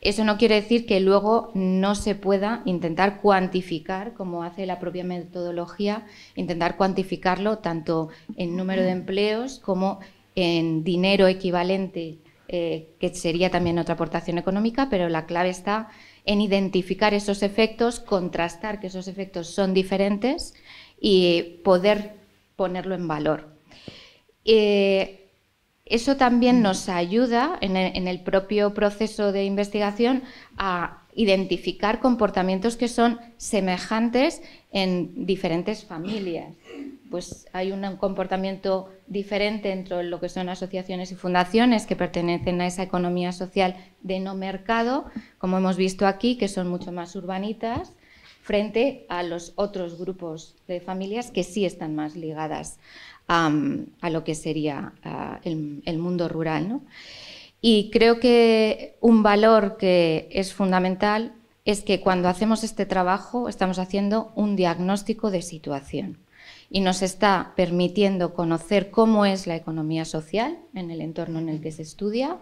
Eso no quiere decir que luego no se pueda intentar cuantificar, como hace la propia metodología, intentar cuantificarlo tanto en número de empleos como en dinero equivalente, que sería también otra aportación económica, pero la clave está en identificar esos efectos, contrastar que esos efectos son diferentes y poder ponerlo en valor. Eso también nos ayuda en el propio proceso de investigación a identificar comportamientos que son semejantes en diferentes familias. Pues hay un comportamiento diferente entre lo que son asociaciones y fundaciones que pertenecen a esa economía social de no mercado, como hemos visto aquí, que son mucho más urbanitas, frente a los otros grupos de familias que sí están más ligadas a lo que sería el mundo rural, ¿no? Y creo que un valor que es fundamental es que cuando hacemos este trabajo estamos haciendo un diagnóstico de situación y nos está permitiendo conocer cómo es la economía social en el entorno en el que se estudia,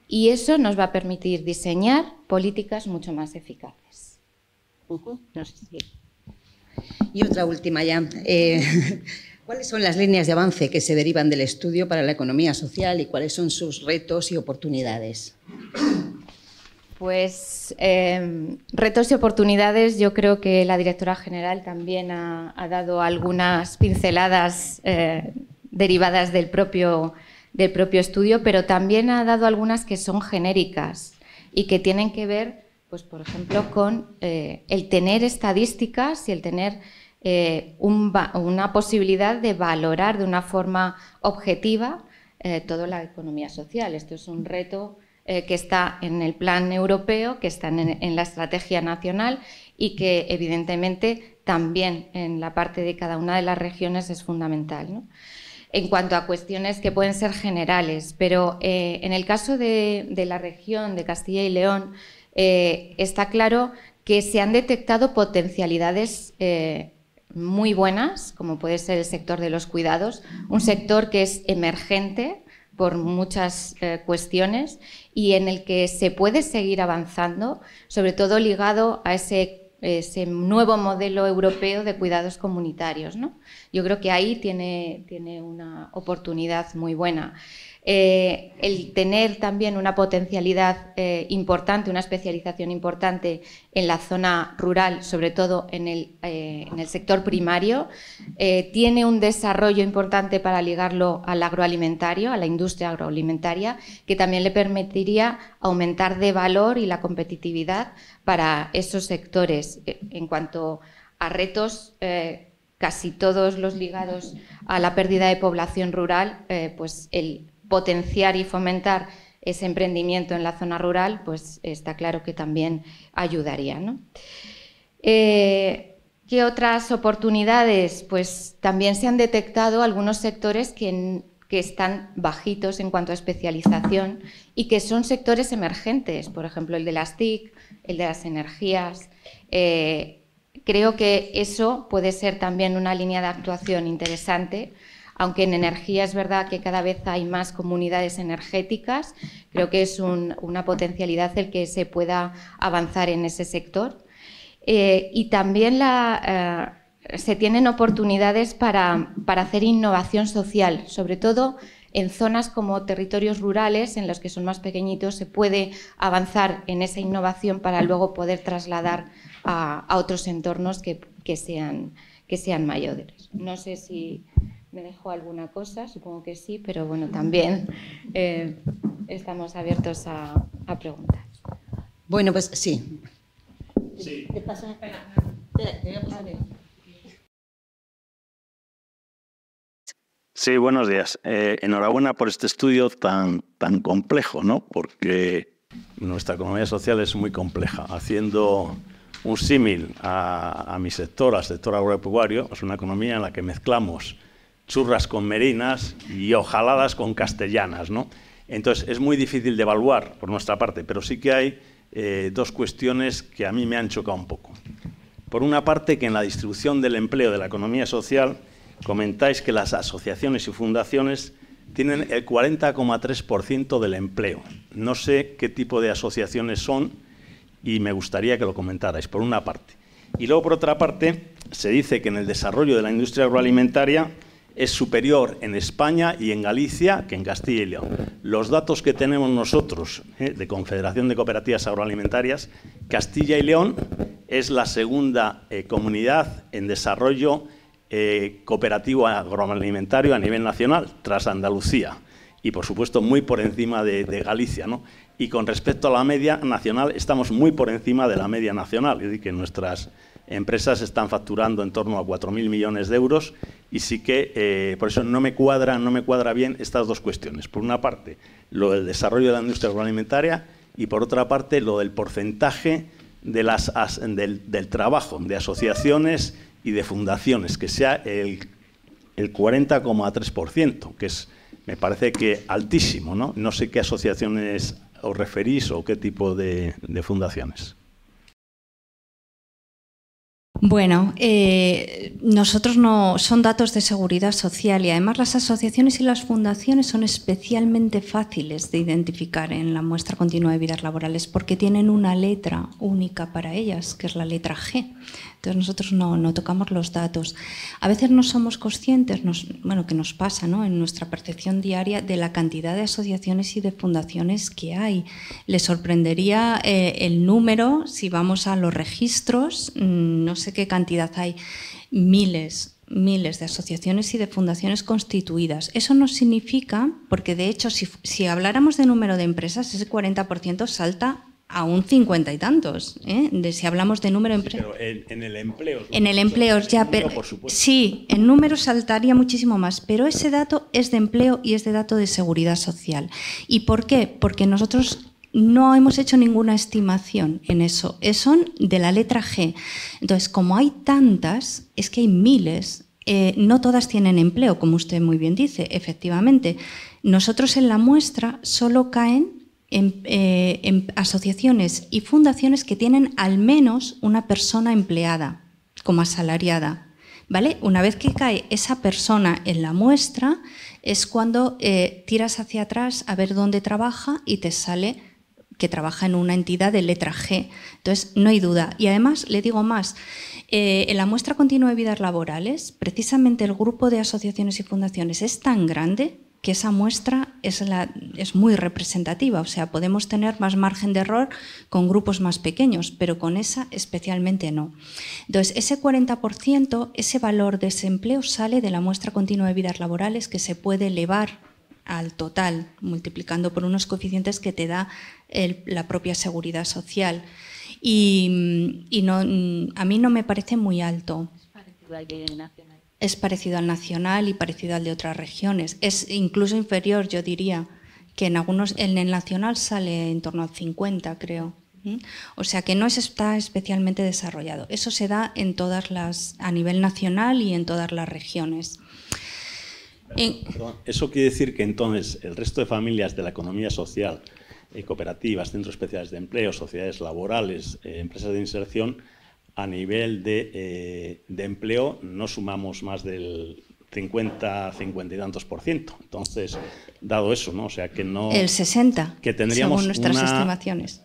y eso nos va a permitir diseñar políticas mucho más eficaces. No sé si... Y otra última ya. ¿Cuáles son las líneas de avance que se derivan del estudio para la economía social y cuáles son sus retos y oportunidades? Pues retos y oportunidades, yo creo que la directora general también ha dado algunas pinceladas derivadas del propio estudio, pero también ha dado algunas que son genéricas y que tienen que ver, pues, por ejemplo, con el tener estadísticas y el tener una posibilidad de valorar de una forma objetiva toda la economía social. Esto es un reto que está en el plan europeo, que está en la estrategia nacional y que evidentemente también en la parte de cada una de las regiones es fundamental, ¿no? en cuanto a cuestiones que pueden ser generales, pero en el caso de la región de Castilla y León está claro que se han detectado potencialidades muy buenas, como puede ser el sector de los cuidados, un sector que es emergente por muchas cuestiones y en el que se puede seguir avanzando, sobre todo ligado a ese nuevo modelo europeo de cuidados comunitarios, ¿no? Yo creo que ahí tiene una oportunidad muy buena. El tener también una potencialidad importante, una especialización importante en la zona rural, sobre todo en el sector primario, tiene un desarrollo importante para ligarlo al agroalimentario, a la industria agroalimentaria, que también le permitiría aumentar de valor y la competitividad para esos sectores. En cuanto a retos, casi todos los ligados a la pérdida de población rural, pues el potenciar y fomentar ese emprendimiento en la zona rural, pues está claro que también ayudaría, ¿no? ¿Qué otras oportunidades? Pues también se han detectado algunos sectores que están bajitos en cuanto a especialización y que son sectores emergentes, por ejemplo, el de las TIC, el de las energías. Creo que eso puede ser también una línea de actuación interesante, aunque en energía es verdad que cada vez hay más comunidades energéticas. Creo que es una potencialidad el que se pueda avanzar en ese sector. Y también se tienen oportunidades para hacer innovación social, sobre todo en zonas como territorios rurales, en los que son más pequeñitos, se puede avanzar en esa innovación para luego poder trasladar a otros entornos que sean mayores. No sé si me dejo alguna cosa, supongo que sí, pero bueno, también estamos abiertos a preguntas. Bueno, pues sí. Sí. ¿Qué pasa? Espera, te voy a pasar. Sí, buenos días. Enhorabuena por este estudio tan complejo, ¿no? Porque nuestra economía social es muy compleja. Haciendo un símil a mi sector, al sector agropecuario, es una economía en la que mezclamos churras con merinas y hojaladas con castellanas, ¿no? Entonces, es muy difícil de evaluar por nuestra parte, pero sí que hay dos cuestiones que a mí me han chocado un poco. Por una parte, que en la distribución del empleo de la economía social comentáis que las asociaciones y fundaciones tienen el 40,3% del empleo. No sé qué tipo de asociaciones son y me gustaría que lo comentarais, por una parte. Y luego, por otra parte, se dice que en el desarrollo de la industria agroalimentaria es superior en España y en Galicia que en Castilla y León. Los datos que tenemos nosotros de Confederación de Cooperativas Agroalimentarias, Castilla y León es la segunda comunidad en desarrollo cooperativo agroalimentario a nivel nacional, tras Andalucía, y por supuesto muy por encima de Galicia, ¿no? Y con respecto a la media nacional, estamos muy por encima de la media nacional, es decir, que nuestras empresas están facturando en torno a 4.000 millones de euros y sí que, por eso no me cuadra bien estas dos cuestiones. Por una parte, lo del desarrollo de la industria agroalimentaria y por otra parte, lo del porcentaje de del trabajo de asociaciones y de fundaciones, que sea el 40,3%, que es, me parece que altísimo, ¿no? No sé qué asociaciones os referís o qué tipo de fundaciones. Bueno, nosotros no son datos de seguridad social y además las asociaciones y las fundaciones son especialmente fáciles de identificar en la muestra continua de vidas laborales porque tienen una letra única para ellas, que es la letra G. Entonces nosotros no tocamos los datos. A veces no somos conscientes, que nos pasa, ¿no?, en nuestra percepción diaria de la cantidad de asociaciones y de fundaciones que hay. Les sorprendería el número si vamos a los registros, no sé qué cantidad hay, miles de asociaciones y de fundaciones constituidas. Eso no significa, porque de hecho si habláramos de número de empresas, ese 40% salta a un 50 y tantos, si hablamos de número de empresas. Sí, pero en el empleo. En el empleo, ya, pero sí, en números saltaría muchísimo más, pero ese dato es de empleo y es de dato de seguridad social. ¿Y por qué? Porque nosotros no hemos hecho ninguna estimación en eso, son de la letra G. Entonces, como hay tantas, es que hay miles no todas tienen empleo, como usted muy bien dice, efectivamente. Nosotros en la muestra solo caen en asociaciones y fundaciones que tienen al menos una persona empleada como asalariada, ¿vale? Una vez que cae esa persona en la muestra es cuando tiras hacia atrás a ver dónde trabaja y te sale que trabaja en una entidad de letra G. Entonces, no hay duda. Y además, le digo más, en la muestra continua de vidas laborales, precisamente el grupo de asociaciones y fundaciones es tan grande que esa muestra es muy representativa. O sea, podemos tener más margen de error con grupos más pequeños, pero con esa especialmente no. Entonces, ese 40%, ese valor de desempleo sale de la muestra continua de vidas laborales que se puede elevar al total, multiplicando por unos coeficientes que te da la propia seguridad social. Y no, a mí no me parece muy alto. Es parecido al nacional y parecido al de otras regiones. Es incluso inferior, yo diría, que en el nacional sale en torno al 50, creo. O sea que no está especialmente desarrollado. Eso se da a nivel nacional y en todas las regiones. Eso quiere decir que entonces el resto de familias de la economía social, cooperativas, centros especiales de empleo, sociedades laborales, empresas de inserción, a nivel de empleo no sumamos más del 50 y tantos %. Entonces, dado eso, ¿no? O sea que no... El 60, que tendríamos según nuestras una estimaciones.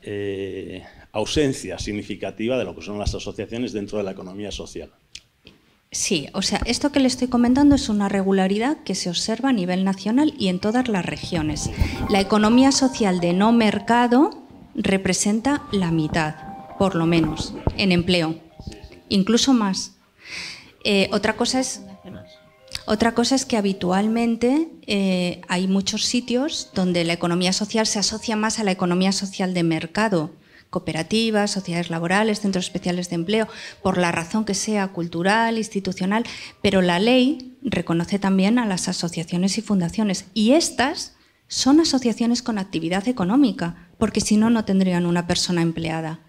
Ausencia significativa de lo que son las asociaciones dentro de la economía social. Sí, o sea, esto que le estoy comentando es una regularidad que se observa a nivel nacional y en todas las regiones. La economía social de no mercado representa la mitad, por lo menos, en empleo, incluso más. Otra cosa es que habitualmente hay muchos sitios donde la economía social se asocia más a la economía social de mercado, cooperativas, sociedades laborales, centros especiales de empleo, por la razón que sea cultural, institucional, pero la ley reconoce también a las asociaciones y fundaciones, y estas son asociaciones con actividad económica, porque si no, no tendrían una persona empleada.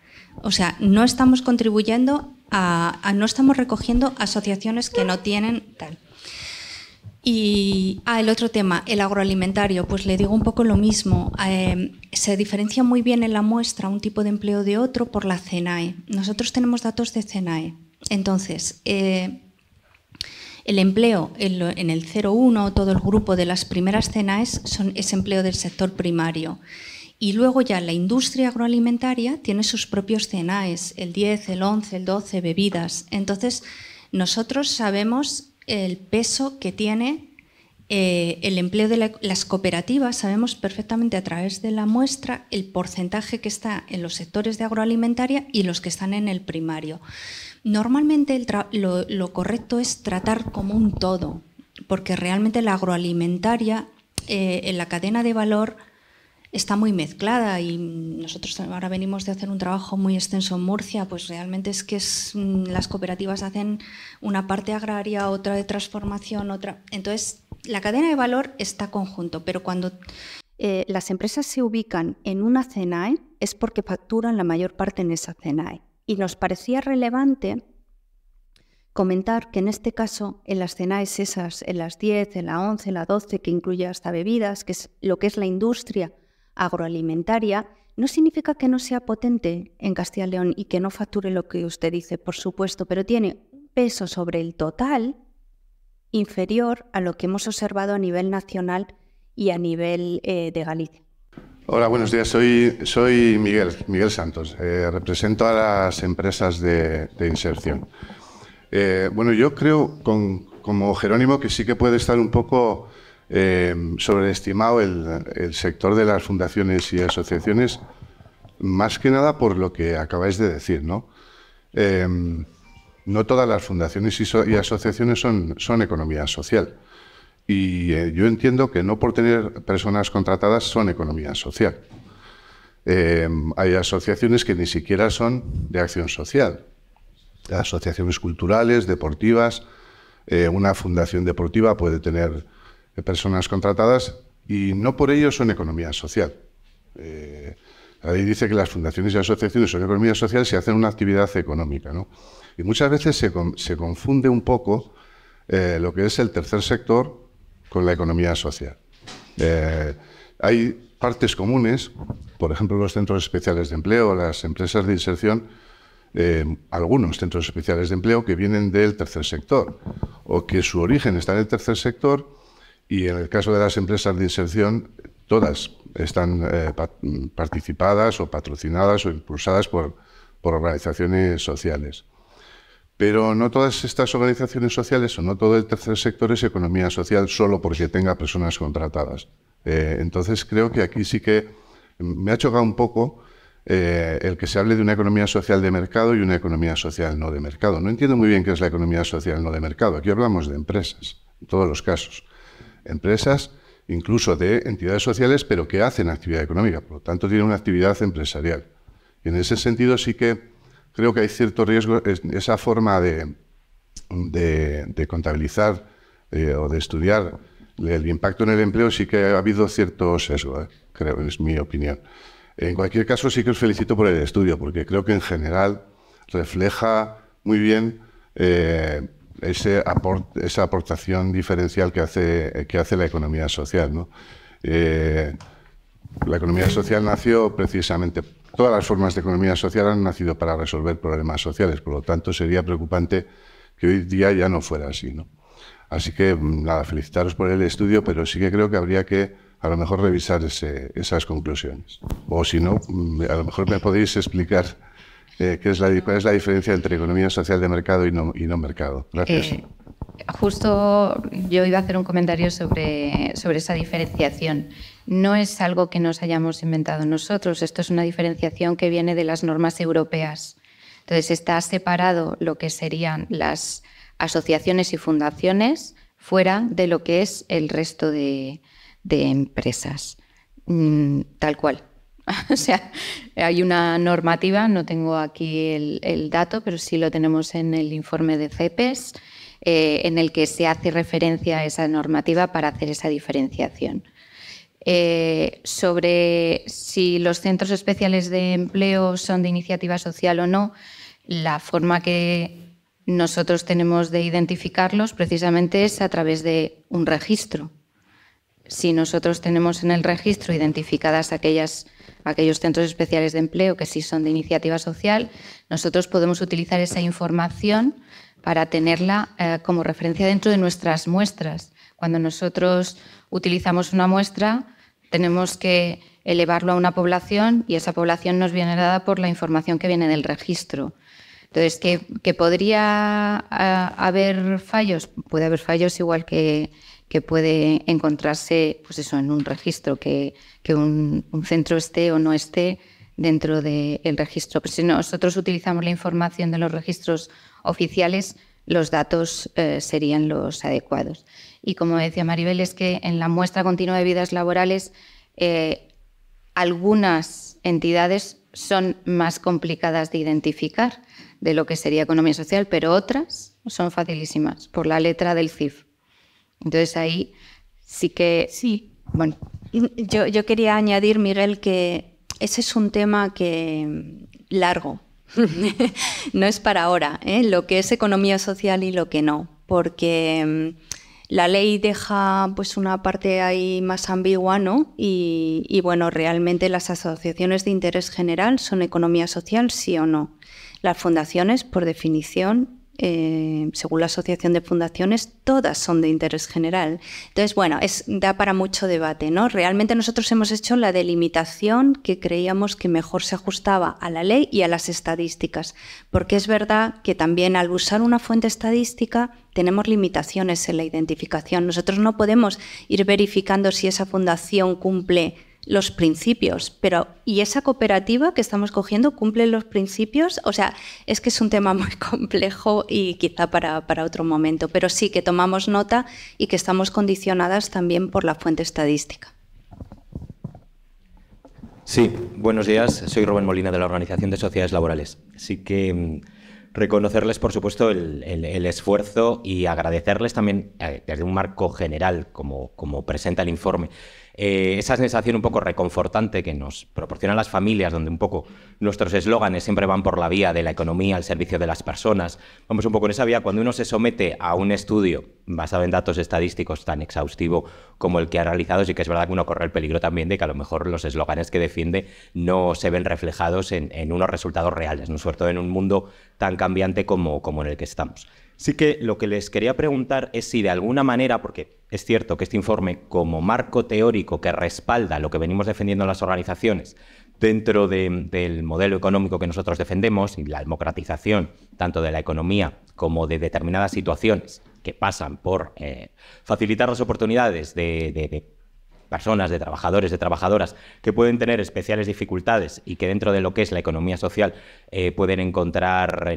O sea, no estamos contribuyendo no estamos recogiendo asociaciones que no tienen tal. Y el otro tema, el agroalimentario, pues le digo un poco lo mismo. Se diferencia muy bien en la muestra un tipo de empleo de otro por la CENAE. Nosotros tenemos datos de CENAE. Entonces, el empleo en el 01, todo el grupo de las primeras CENAEs es empleo del sector primario. Y luego ya la industria agroalimentaria tiene sus propios CENAEs, el 10, el 11, el 12, bebidas. Entonces, nosotros sabemos el peso que tiene el empleo de las cooperativas, sabemos perfectamente a través de la muestra el porcentaje que está en los sectores de agroalimentaria y los que están en el primario. Normalmente lo correcto es tratar como un todo, porque realmente la agroalimentaria en la cadena de valor está muy mezclada y nosotros ahora venimos de hacer un trabajo muy extenso en Murcia, pues realmente es que las cooperativas hacen una parte agraria, otra de transformación, otra... Entonces, la cadena de valor está conjunto, pero cuando las empresas se ubican en una CENAE es porque facturan la mayor parte en esa CENAE. Y nos parecía relevante comentar que en este caso, en las CENAEs esas, en las 10, en la 11, en la 12, que incluye hasta bebidas, que es lo que es la industria agroalimentaria, no significa que no sea potente en Castilla y León y que no facture lo que usted dice, por supuesto, pero tiene un peso sobre el total inferior a lo que hemos observado a nivel nacional y a nivel de Galicia. Hola, buenos días. Soy Miguel Santos. Represento a las empresas de inserción. Bueno, yo creo, como Jerónimo, que sí que puede estar un poco sobreestimado el sector de las fundaciones y asociaciones, más que nada por lo que acabáis de decir, ¿no? No todas las fundaciones y asociaciones son economía social. Y yo entiendo que no por tener personas contratadas son economía social. Hay asociaciones que ni siquiera son de acción social. Asociaciones culturales, deportivas. Una fundación deportiva puede tener personas contratadas y no por ello son economía social. La ley dice que las fundaciones y asociaciones son economía social si hacen una actividad económica, ¿no? Y muchas veces se confunde un poco lo que es el tercer sector con la economía social. Hay partes comunes, por ejemplo, los centros especiales de empleo, las empresas de inserción, algunos centros especiales de empleo que vienen del tercer sector o que su origen está en el tercer sector, y en el caso de las empresas de inserción, todas están participadas o patrocinadas o impulsadas por organizaciones sociales. Pero no todas estas organizaciones sociales o no todo el tercer sector es economía social solo porque tenga personas contratadas. Entonces creo que aquí sí que me ha chocado un poco el que se hable de una economía social de mercado y una economía social no de mercado. No entiendo muy bien qué es la economía social no de mercado. Aquí hablamos de empresas, en todos los casos. Empresas, incluso de entidades sociales, pero que hacen actividad económica, por lo tanto tienen una actividad empresarial. Y en ese sentido sí que creo que hay cierto riesgo, esa forma de contabilizar o de estudiar el impacto en el empleo, sí que ha habido cierto sesgo, creo, es mi opinión. En cualquier caso, sí que os felicito por el estudio, porque creo que en general refleja muy bien esa aportación diferencial que hace la economía social, ¿no? La economía social nació precisamente, todas las formas de economía social han nacido para resolver problemas sociales, por lo tanto sería preocupante que hoy día ya no fuera así, ¿no? Así que, nada, felicitaros por el estudio, pero sí que creo que habría que, a lo mejor, revisar esas conclusiones. O si no, a lo mejor me podéis explicar cuál es la diferencia entre economía social de mercado y no mercado. Gracias. Justo yo iba a hacer un comentario sobre esa diferenciación. No es algo que nos hayamos inventado nosotros, esto es una diferenciación que viene de las normas europeas. Entonces está separado lo que serían las asociaciones y fundaciones fuera de lo que es el resto de empresas, tal cual. O sea, hay una normativa, no tengo aquí el dato, pero sí lo tenemos en el informe de CEPES, en el que se hace referencia a esa normativa para hacer esa diferenciación. Sobre si los centros especiales de empleo son de iniciativa social o no, la forma que nosotros tenemos de identificarlos precisamente es a través de un registro. Si nosotros tenemos en el registro identificadas aquellos centros especiales de empleo que sí son de iniciativa social, nosotros podemos utilizar esa información para tenerla como referencia dentro de nuestras muestras. Cuando nosotros utilizamos una muestra, tenemos que elevarlo a una población y esa población nos viene dada por la información que viene del registro. Entonces, ¿que podría haber fallos? Puede haber fallos igual que puede encontrarse pues eso, en un registro, que un centro esté o no esté dentro del registro. Pero si nosotros utilizamos la información de los registros oficiales, los datos serían los adecuados. Y como decía Maribel, es que en la muestra continua de vidas laborales algunas entidades son más complicadas de identificar de lo que sería economía social, pero otras son facilísimas por la letra del CIF. Entonces ahí sí que... Sí. Bueno. Yo quería añadir, Miguel, que ese es un tema largo. No es para ahora, lo que es economía social y lo que no, porque la ley deja pues una parte ahí más ambigua, ¿no? Y bueno, realmente las asociaciones de interés general son economía social, sí o no. Las fundaciones, por definición, según la Asociación de Fundaciones, todas son de interés general. Entonces, bueno, da para mucho debate, ¿no? Realmente nosotros hemos hecho la delimitación que creíamos que mejor se ajustaba a la ley y a las estadísticas, porque es verdad que también al usar una fuente estadística tenemos limitaciones en la identificación. Nosotros no podemos ir verificando si esa fundación cumple los principios, ¿y esa cooperativa que estamos cogiendo cumple los principios? O sea, es que es un tema muy complejo y quizá para otro momento, pero sí que tomamos nota y que estamos condicionadas también por la fuente estadística. Sí, buenos días. Soy Rubén Molina de la Organización de Sociedades Laborales. Así que reconocerles, por supuesto, el esfuerzo y agradecerles también desde un marco general, como presenta el informe, esa sensación un poco reconfortante que nos proporcionan las familias, donde un poco nuestros eslóganes siempre van por la vía de la economía al servicio de las personas. Vamos un poco en esa vía. Cuando uno se somete a un estudio basado en datos estadísticos tan exhaustivo como el que ha realizado, sí que es verdad que uno corre el peligro también de que a lo mejor los eslóganes que defiende no se ven reflejados en unos resultados reales, ¿no? Sobre todo en un mundo tan cambiante como en el que estamos. Sí que lo que les quería preguntar es si de alguna manera, porque es cierto que este informe como marco teórico que respalda lo que venimos defendiendo en las organizaciones dentro del modelo económico que nosotros defendemos y la democratización tanto de la economía como de determinadas situaciones que pasan por facilitar las oportunidades de personas, de trabajadores, de trabajadoras que pueden tener especiales dificultades y que dentro de lo que es la economía social pueden encontrar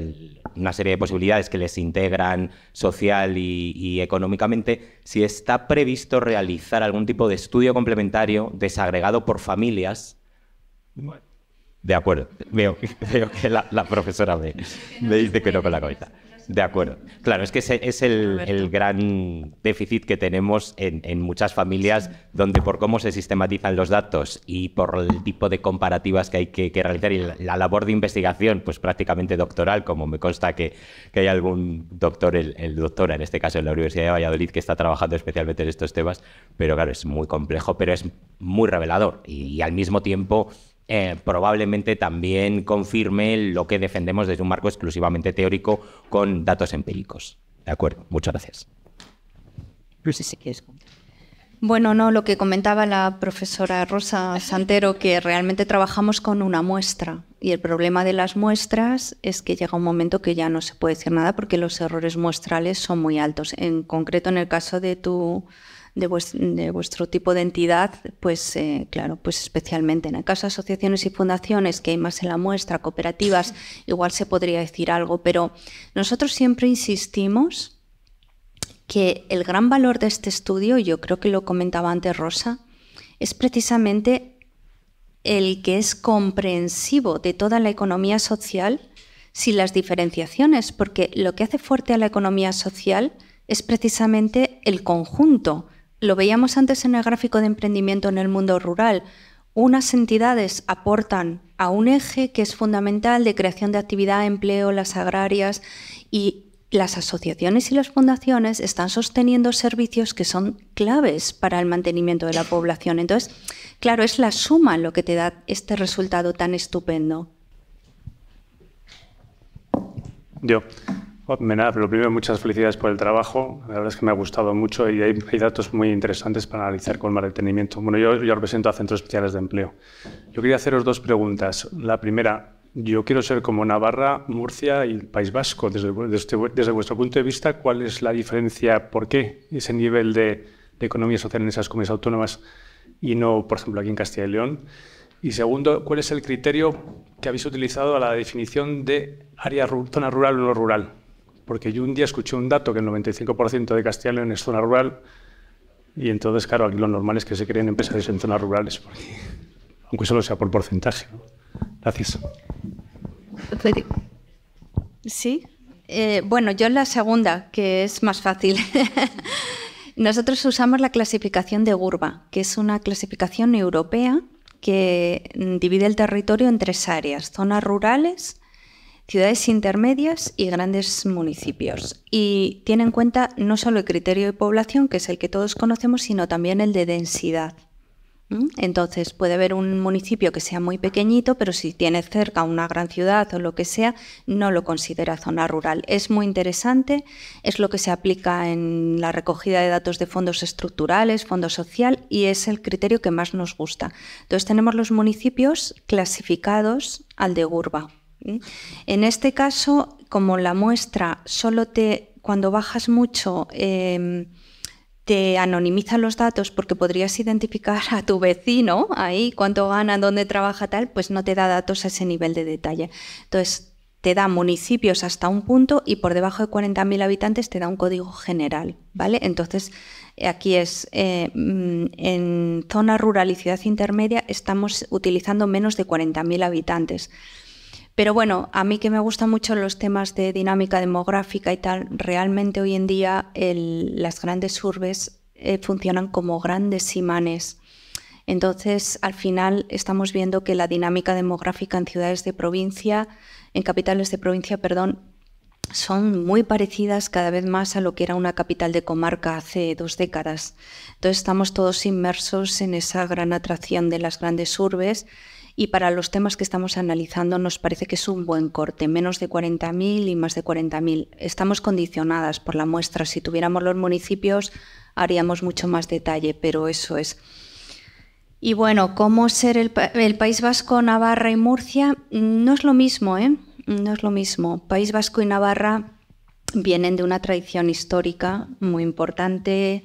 una serie de posibilidades que les integran social y económicamente, si está previsto realizar algún tipo de estudio complementario desagregado por familias. De acuerdo, veo que la profesora me dice que no con la cabeza. De acuerdo. Claro, es que ese es el gran déficit que tenemos en muchas familias, donde por cómo se sistematizan los datos y por el tipo de comparativas que hay que realizar y la labor de investigación, pues prácticamente doctoral, como me consta que hay algún doctor, el doctora en este caso en la Universidad de Valladolid, que está trabajando especialmente en estos temas, pero claro, es muy complejo, pero es muy revelador y al mismo tiempo probablemente también confirme lo que defendemos desde un marco exclusivamente teórico con datos empíricos. De acuerdo, muchas gracias. No sé si quieres contar. Bueno, no, lo que comentaba la profesora Rosa Santero, que realmente trabajamos con una muestra y el problema de las muestras es que llega un momento que ya no se puede decir nada porque los errores muestrales son muy altos. En concreto, en el caso de vuestro tipo de entidad, pues claro, pues especialmente en el caso de asociaciones y fundaciones, que hay más en la muestra, cooperativas, igual se podría decir algo, pero nosotros siempre insistimos que el gran valor de este estudio, y yo creo que lo comentaba antes Rosa, es precisamente el que es comprensivo de toda la economía social sin las diferenciaciones, porque lo que hace fuerte a la economía social es precisamente el conjunto. Lo veíamos antes en el gráfico de emprendimiento en el mundo rural. Unas entidades aportan a un eje que es fundamental de creación de actividad, empleo, las agrarias, y las asociaciones y las fundaciones están sosteniendo servicios que son claves para el mantenimiento de la población. Entonces, claro, es la suma lo que te da este resultado tan estupendo. Nada, pero primero muchas felicidades por el trabajo. La verdad es que me ha gustado mucho y hay datos muy interesantes para analizar con más detenimiento. Bueno, yo represento a Centros Especiales de Empleo. Yo quería haceros dos preguntas. La primera, yo quiero ser como Navarra, Murcia y el País Vasco. Desde vuestro punto de vista, ¿cuál es la diferencia? ¿Por qué ese nivel de economía social en esas comunidades autónomas y no, por ejemplo, aquí en Castilla y León? Y segundo, ¿cuál es el criterio que habéis utilizado a la definición de zona rural o no rural? Porque yo un día escuché un dato que el 95% de Castilla y León es zona rural y entonces, claro, aquí lo normal es que se creen empresarios en zonas rurales, aunque solo sea por porcentaje, ¿no? Gracias. Sí. Bueno, yo la segunda, que es más fácil. Nosotros usamos la clasificación de Urba, que es una clasificación europea que divide el territorio en tres áreas: zonas rurales, ciudades intermedias y grandes municipios. Y tiene en cuenta no solo el criterio de población, que es el que todos conocemos, sino también el de densidad. Entonces puede haber un municipio que sea muy pequeñito, pero si tiene cerca una gran ciudad o lo que sea, no lo considera zona rural. Es muy interesante, es lo que se aplica en la recogida de datos de fondos estructurales, fondo social, y es el criterio que más nos gusta. Entonces tenemos los municipios clasificados al de Urba. En este caso, como la muestra solo cuando bajas mucho, te anonimiza los datos porque podrías identificar a tu vecino ahí, cuánto gana, dónde trabaja, tal, pues no te da datos a ese nivel de detalle. Entonces, te da municipios hasta un punto y por debajo de 40.000 habitantes te da un código general, ¿vale? Entonces, aquí es, en zona rural y ciudad intermedia estamos utilizando menos de 40.000 habitantes. Pero bueno, a mí que me gustan mucho los temas de dinámica demográfica y tal, realmente hoy en día las grandes urbes funcionan como grandes imanes Entonces, al final, estamos viendo que la dinámica demográfica en ciudades de provincia, en capitales de provincia, perdón, son muy parecidas cada vez más a lo que era una capital de comarca hace 2 décadas. Entonces, estamos todos inmersos en esa gran atracción de las grandes urbes y para los temas que estamos analizando nos parece que es un buen corte, menos de 40.000 y más de 40.000. Estamos condicionadas por la muestra. Si tuviéramos los municipios, haríamos mucho más detalle, pero eso es. Y bueno, ¿cómo ser el País Vasco, Navarra y Murcia? No es lo mismo, ¿eh? No es lo mismo. País Vasco y Navarra vienen de una tradición histórica muy importante,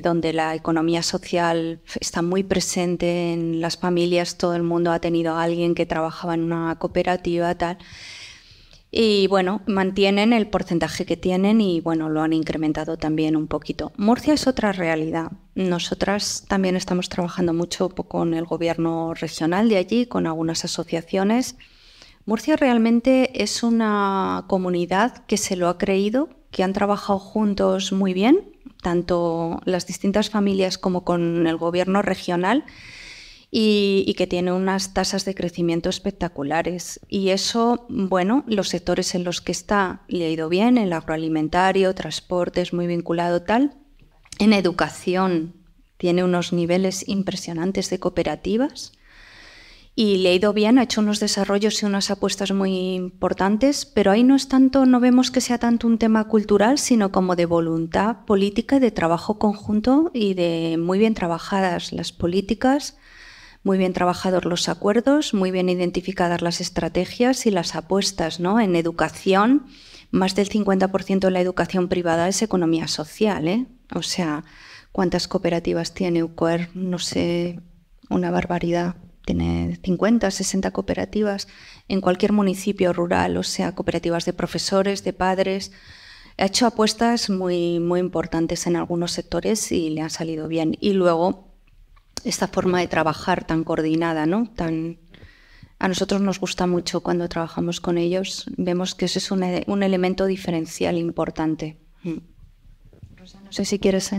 donde la economía social está muy presente en las familias. Todo el mundo ha tenido a alguien que trabajaba en una cooperativa, tal. Y bueno, mantienen el porcentaje que tienen y bueno, lo han incrementado también un poquito. Murcia es otra realidad. Nosotras también estamos trabajando mucho con el gobierno regional de allí, con algunas asociaciones. Murcia realmente es una comunidad que se lo ha creído, que han trabajado juntos muy bien, tanto las distintas familias como con el gobierno regional, y que tiene unas tasas de crecimiento espectaculares. Y eso, bueno, los sectores en los que está le ha ido bien, el agroalimentario, transportes, muy vinculado tal. En educación tiene unos niveles impresionantes de cooperativas y le ha ido bien, ha hecho unos desarrollos y unas apuestas muy importantes, pero ahí no es tanto, no vemos que sea tanto un tema cultural, sino como de voluntad política y de trabajo conjunto y de muy bien trabajadas las políticas, muy bien trabajados los acuerdos, muy bien identificadas las estrategias y las apuestas, ¿no? En educación, más del 50% de la educación privada es economía social, ¿eh? O sea, ¿cuántas cooperativas tiene UCOER? No sé, una barbaridad. Tiene 50, 60 cooperativas en cualquier municipio rural, o sea, cooperativas de profesores, de padres. Ha hecho apuestas muy, muy importantes en algunos sectores y le han salido bien. Y luego, esta forma de trabajar tan coordinada, ¿no? A nosotros nos gusta mucho cuando trabajamos con ellos. Vemos que eso es un elemento diferencial importante. Rosa, no sé si quieres...